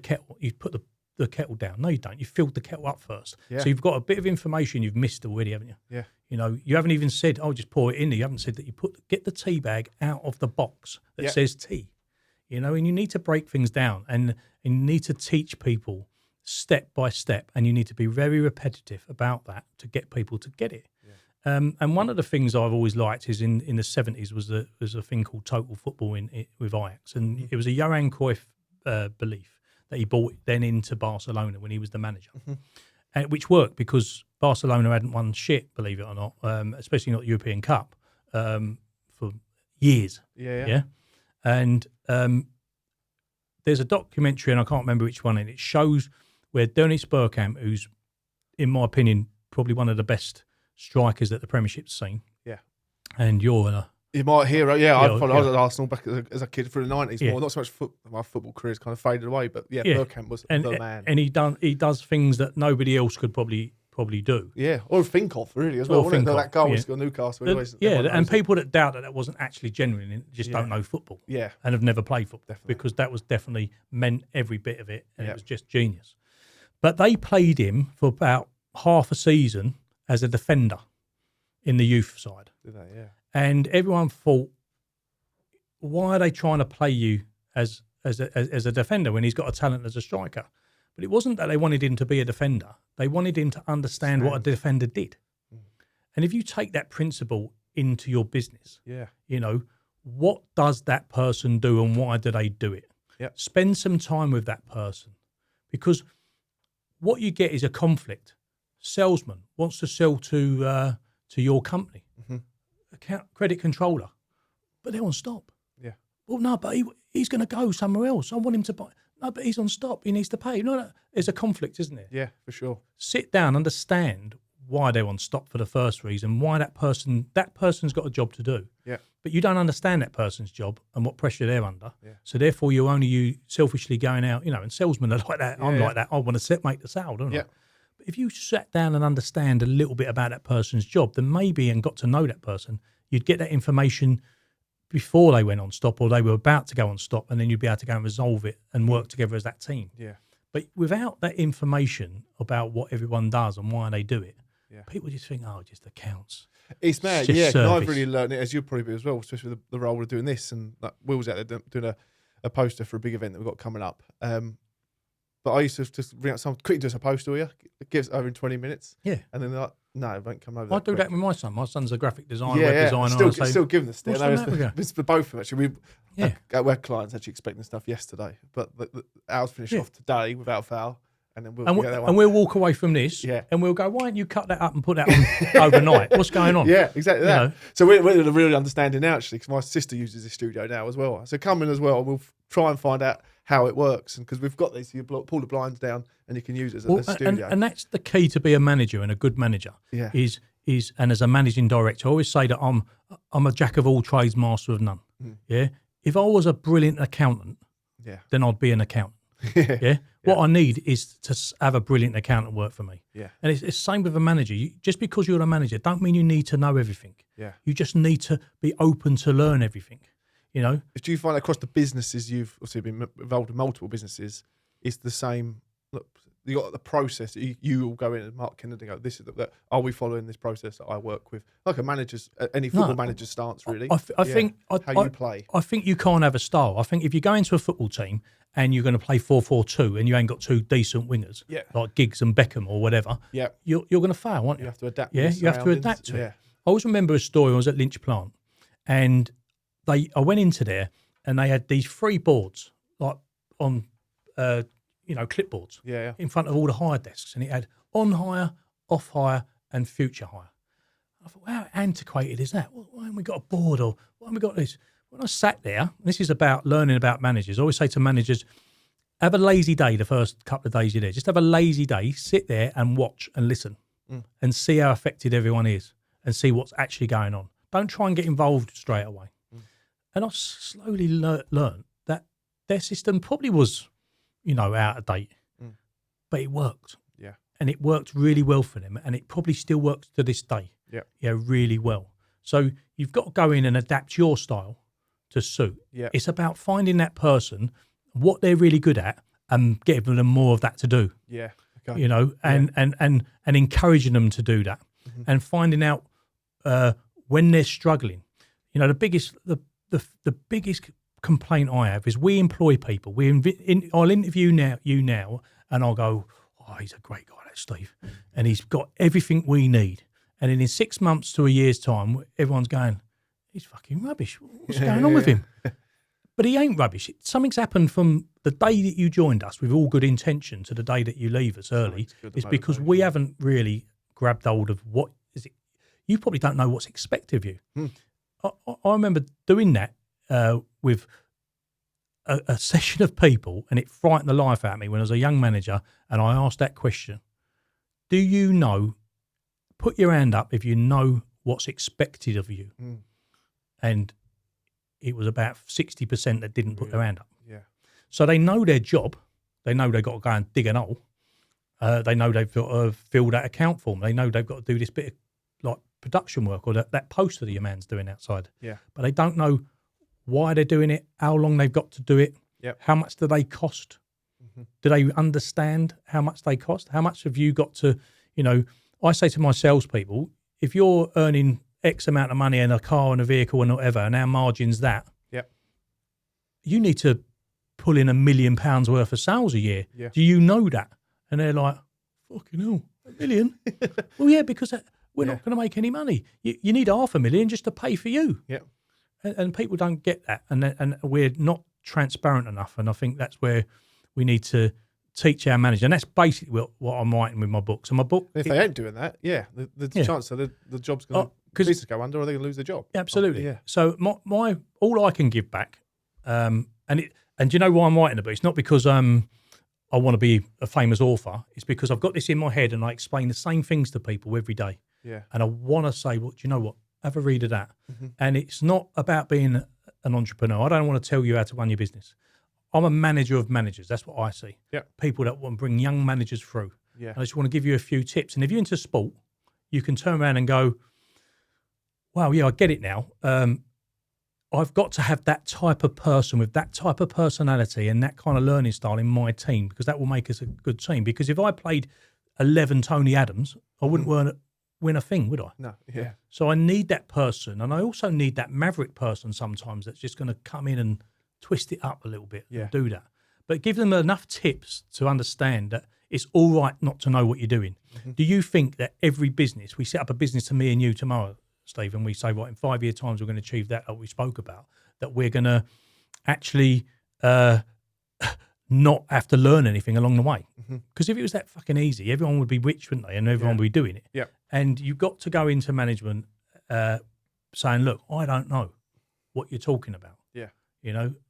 kettle. You put the kettle down. No, you don't. You filled the kettle up first. Yeah. So you've got a bit of information you've missed already, haven't you? Yeah. You know, you haven't even said, oh, just pour it in there. You haven't said that get the tea bag out of the box that says tea. You know, and you need to break things down and you need to teach people step by step, and you need to be very repetitive about that to get people to get it. And one of the things I've always liked is in the 70s was a thing called Total Football with Ajax, and it was a Johan Cruyff belief that he brought then into Barcelona when he was the manager, and which worked because Barcelona hadn't won shit, believe it or not, especially not the European Cup for years. Yeah. And there's a documentary, and I can't remember which one, and it shows where Dennis Bergkamp, who's, in my opinion, probably one of the best strikers that the Premiership's seen. Yeah. And you're my hero. Yeah, I was yeah. at Arsenal back as a kid through the 90s. More, not so much my football career's kind of faded away, but Bergkamp was the man. And he does things that nobody else could probably do. Yeah, or think of really as well. That goal he's got Newcastle. And people that doubt that wasn't actually genuine just don't know football. Yeah, and have never played football. Definitely. Because that was definitely meant every bit of it, and it was just genius. But they played him for about half a season as a defender in the youth side. Did they? Yeah. And everyone thought, why are they trying to play you as a defender when he's got a talent as a striker? But it wasn't that they wanted him to be a defender. They wanted him to understand what a defender did. And if you take that principle into your business, what does that person do and why do they do it? Yep. Spend some time with that person, because what you get is a conflict. Salesman wants to sell to your company. Credit controller, but they're on stop. Yeah. Well, no, but he's going to go somewhere else. I want him to buy. No, but he's on stop. He needs to pay. No, there's a conflict, isn't there? Yeah, for sure. Sit down, understand why they're on stop for the first reason, why that person's got a job to do. Yeah. But you don't understand that person's job and what pressure they're under. Yeah. So therefore, you're only you selfishly going out, and salesmen are like that. I'm like that. I want to make the sale, don't I? But if you sat down and understand a little bit about that person's job, then maybe and got to know that person, you'd get that information before they went on stop or they were about to go on stop, and then you'd be able to go and resolve it and work together as that team. Yeah. But without that information about what everyone does and why they do it, people just think, just accounts. It's mad, because I've really learned it, as you'll probably be as well, especially with the role of doing this. And Will's out there doing a poster for a big event that we've got coming up. But I used to just bring out someone, quick, do us a poster, it gives over in 20 minutes. Yeah. And then they're like, no, it won't come over. I do that with my son. My son's a graphic designer, web designer. Still giving the stick. It's for both of them, actually. We had clients actually expecting stuff yesterday, but ours finished off today without fail. And then we'll walk away from this, and we'll go, why don't you cut that up and put that on overnight? What's going on? Yeah, exactly that. So we're really understanding now, actually, because my sister uses this studio now as well. So come in as well, and we'll try and find out how it works. And because we've got this, you pull the blinds down and you can use it as a studio. And that's the key to be a manager and a good manager. Yeah. Is and as a managing director, I always say that I'm a jack of all trades, master of none. Yeah. If I was a brilliant accountant, then I'd be an accountant. What I need is to have a brilliant accountant work for me. Yeah. And it's the same with a manager. Just because you're a manager, don't mean you need to know everything. Yeah. You just need to be open to learn everything. Do you find across the businesses you've obviously been involved in multiple businesses, it's the same? Look, you got the process. You will go in and Mark Kennedy go, this is that. Are we following this process that I work with? Like a manager's, any football manager's stance, really. I think how you play. I think you can't have a style. I think if you go into a football team and you're going to play 4-4-2 and you ain't got two decent wingers like Giggs and Beckham or whatever, you're going to fail, aren't you? You have to adapt. Yeah, you have to adapt to it. I always remember a story. I was at Lynch Plant, and I went into there and they had these 3 boards like on clipboards in front of all the hire desks, and it had on hire, off hire, and future hire. I thought, how antiquated is that? Why haven't we got a board, or why haven't we got this? When I sat there, this is about learning about managers. I always say to managers, have a lazy day the first couple of days you're there. Just have a lazy day, sit there and watch and listen and see how affected everyone is and see what's actually going on. Don't try and get involved straight away. And I slowly learned that their system probably was, out of date, but it worked. Yeah. And it worked really well for them, and it probably still works to this day. Yeah, really well. So you've got to go in and adapt your style to suit. Yeah. It's about finding that person, what they're really good at, and giving them more of that to do. Yeah. Okay. And encouraging them to do that, and finding out when they're struggling. The biggest complaint I have is we employ people. I'll interview you now, and I'll go, oh, he's a great guy, that Steve, and he's got everything we need. And then in 6 months to a year's time, everyone's going, he's fucking rubbish. What's going on with him? But he ain't rubbish. Something's happened from the day that you joined us with all good intention to the day that you leave us early. It's because we haven't really grabbed hold of what is it. You probably don't know what's expected of you. I remember doing that with a session of people, and it frightened the life out of me when I was a young manager, and I asked that question. Do you know, put your hand up if you know what's expected of you. And it was about 60% that didn't put their hand up. Yeah. So they know their job. They know they've got to go and dig an hole. They know they've got to fill that account form. They know they've got to do this bit of like production work or that poster that your man's doing outside. Yeah. But they don't know why they're doing it, how long they've got to do it, how much do they cost? Do they understand how much they cost? How much have you got to, I say to my salespeople, if you're earning X amount of money in a car and a vehicle and whatever, and our margin's that, you need to pull in £1 million worth of sales a year. Yeah. Do you know that? And they're like, fucking hell, $1 million? Well, yeah, because we're not going to make any money. You need $500,000 just to pay for you. Yeah. And people don't get that, and we're not transparent enough. And I think that's where we need to teach our managers, and that's basically what I'm writing with my book. So my book, if they ain't doing that, the chance that the job's going to business go under, or they're going to lose their job. Absolutely. So my all I can give back, and do you know why I'm writing the book? It's not because I want to be a famous author. It's because I've got this in my head, and I explain the same things to people every day. Yeah. And I want to say, well, do you know what? Have a read of that. And it's not about being an entrepreneur. I don't want to tell you how to run your business. I'm a manager of managers. That's what I see. Yeah. People that want to bring young managers through. Yeah. And I just want to give you a few tips. And if you're into sport, you can turn around and go, wow, yeah, I get it now. I've got to have that type of person with that type of personality and that kind of learning style in my team, because that will make us a good team. Because if I played 11 Tony Adams, I wouldn't win a thing, would I? No, yeah. So I need that person, and I also need that maverick person sometimes that's just going to come in and twist it up a little bit and do that. But give them enough tips to understand that it's all right not to know what you're doing. Do you think that every business, we set up a business to me and you tomorrow, Steve, and we say, in 5 year times we're going to achieve that we spoke about, that we're going to actually not have to learn anything along the way? Because if it was that fucking easy, everyone would be rich, wouldn't they? And everyone would be doing it. Yeah. And you've got to go into management saying, look, I don't know what you're talking about. Yeah.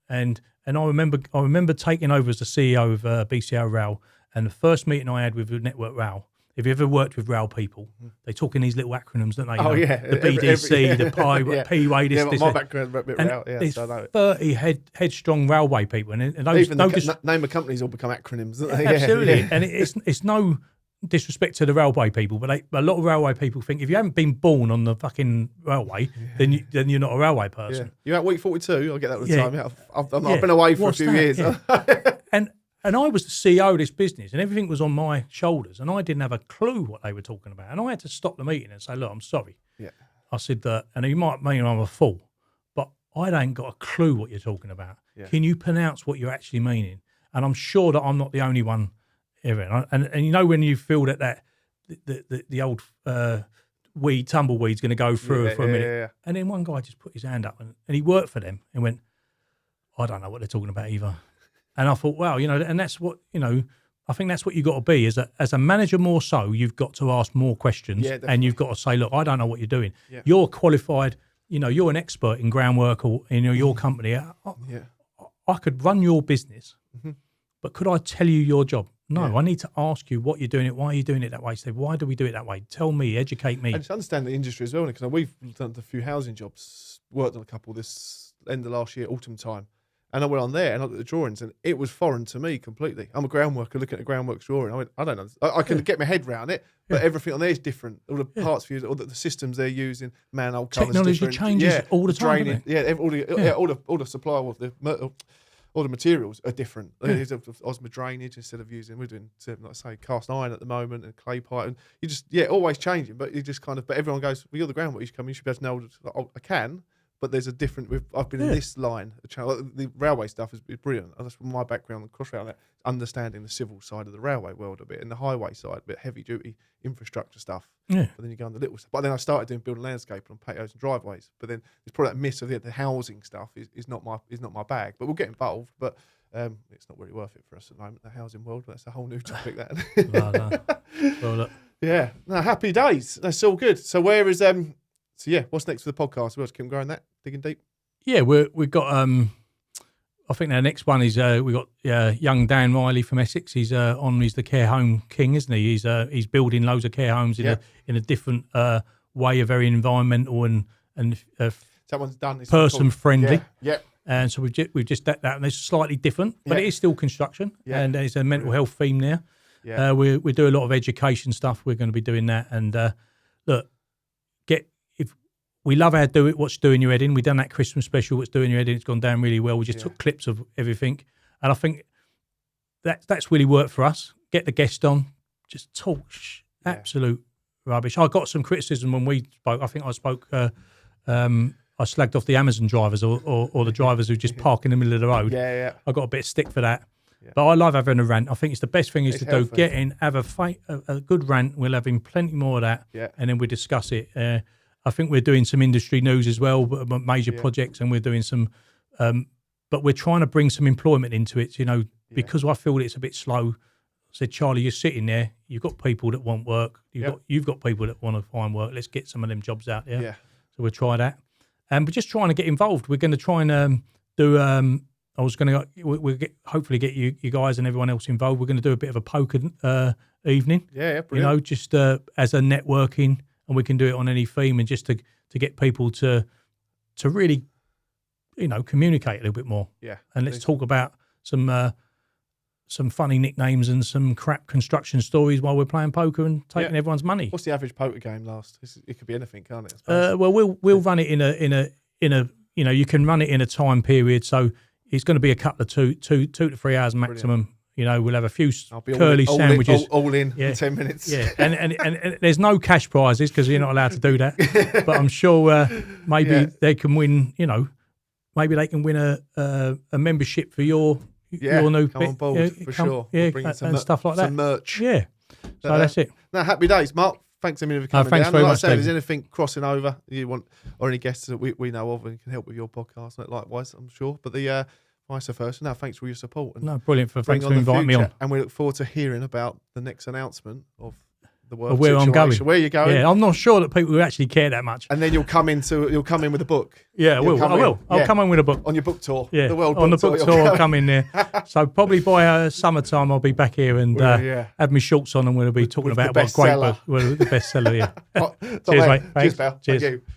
And I remember taking over as the CEO of BCO Rail, and the first meeting I had with Network Rail. If you ever worked with rail people, they talk in these little acronyms, don't they? The BDC, the P-way, this. My background's a bit rail, there's so I know. 30 headstrong railway people. And those, even the name of companies all become acronyms, don't they? Absolutely. And it's no disrespect to the railway people, but a lot of railway people think if you haven't been born on the fucking railway, then you're not a railway person. You're at week 42, I get that all the time. I've been away for a few years. And I was the CEO of this business, and everything was on my shoulders, and I didn't have a clue what they were talking about. And I had to stop the meeting and say, look, I'm sorry. Yeah. I said that, and you might mean I'm a fool, but I ain't got a clue what you're talking about. Yeah. Can you pronounce what you're actually meaning? And I'm sure that I'm not the only one ever. And when you feel that the old tumbleweed's going to go through for a minute. Yeah. And then one guy just put his hand up, and he worked for them, and went, I don't know what they're talking about either. And I thought, wow, and that's what, I think that's what you've got to be. As a manager more so, you've got to ask more questions, and you've got to say, look, I don't know what you're doing. Yeah. You're qualified, you're an expert in groundwork or in your company. I could run your business, but could I tell you your job? No, I need to ask you what you're doing it. Why are you doing it that way? Say, why do we do it that way? Tell me, educate me. And just understand the industry as well, because we've done a few housing jobs, worked on a couple this end of last year, autumn time. And I went on there and I looked at the drawings, and it was foreign to me completely. I'm a groundworker looking at a groundwork drawing. I went, I don't know. I can get my head around it, but everything on there is different. All the parts for you, all the systems they're using, manhole covers, technology changes all the time. Draining, all the supply of all the materials are different. There's osmo drainage instead of we're doing, like I say, cast iron at the moment and clay pipe. And you just, always changing. But you just but everyone goes, well, you're the groundwork. You should be able to know. I can. but there's a different. I've been in this line. The railway stuff is brilliant. That's from my background on Crossrail. Understanding the civil side of the railway world a bit, and the highway side, a bit heavy duty infrastructure stuff. Yeah. But then you go on the little stuff. But then I started doing building landscape on patios and driveways. But then there's probably that miss of the housing stuff is not my bag. But we'll get involved. But it's not really worth it for us at the moment. The housing world. That's a whole new topic. That. No. Well, look. Yeah. No, happy days. That's all good. So where is So yeah, what's next for the podcast? We'll just keep going that, digging deep. Yeah, we've got. I think our next one is we got young Dan Riley from Essex. He's the care home king, isn't he? He's building loads of care homes in a different way, a very environmental and that one's done. Person friendly. Yeah. And so we've just that, and it's slightly different, but it is still construction, and it's a mental health theme there. Yeah. We do a lot of education stuff. We're going to be doing that, and look, we love what's doing your head in. We've done that Christmas special, what's doing your head in. It's gone down really well. We just took clips of everything, and I think that's really worked for us. Get the guest on, just talk absolute rubbish. I got some criticism when we spoke. I think I spoke. I slagged off the Amazon drivers or the drivers who just park in the middle of the road. Yeah. I got a bit of stick for that. Yeah. But I love having a rant. I think it's the best thing is to healthy. Do. Get in, have a good rant. We'll have plenty more of that, and then we discuss it. I think we're doing some industry news as well, major projects, and we're doing some. But we're trying to bring some employment into it, because I feel it's a bit slow. I said, Charlie, you're sitting there. You've got people that want work. You've got people that want to find work. Let's get some of them jobs out there. Yeah. So we'll try that. And we're just trying to get involved. We're going to try and do. We'll hopefully get you guys and everyone else involved. We're going to do a bit of a poker evening. Yeah, brilliant. Just as a networking, and we can do it on any theme, and just to get people to really, communicate a little bit more. Yeah. And let's talk about some funny nicknames and some crap construction stories while we're playing poker and taking everyone's money. What's the average poker game last? It could be anything, can't it? Well, we'll run it in a you can run it in a time period, so it's going to be a couple of two to 3 hours maximum. Brilliant. We'll have a few curly sandwiches. All in 10 minutes. Yeah, and there's no cash prizes because you're not allowed to do that. But I'm sure maybe they can win. Maybe they can win a membership for your new come on board for sure. Yeah, and stuff like that. Some merch. Yeah. So that's it. No, happy days, Mark. Thanks a million for coming thanks down. very like much, I say, if David. there's anything crossing over you want, or any guests that we know of and can help with your podcast, likewise, I'm sure. But the vice versa. No, thanks for your support. And brilliant. Thanks for inviting me on. And we look forward to hearing about the next announcement of the world where situation. I'm going. Where you're going. Yeah, I'm not sure that people will actually care that much. And then you'll come in with a book. Yeah, I will. I'll come in with a book. On your book tour. Yeah, the world on book the book tour I'll come in there. So probably by summertime I'll be back here and have my shorts on, and we'll be talking about what great book, the bestseller. Yeah. Cheers, mate. Thanks. Cheers, pal. Cheers. Thank you.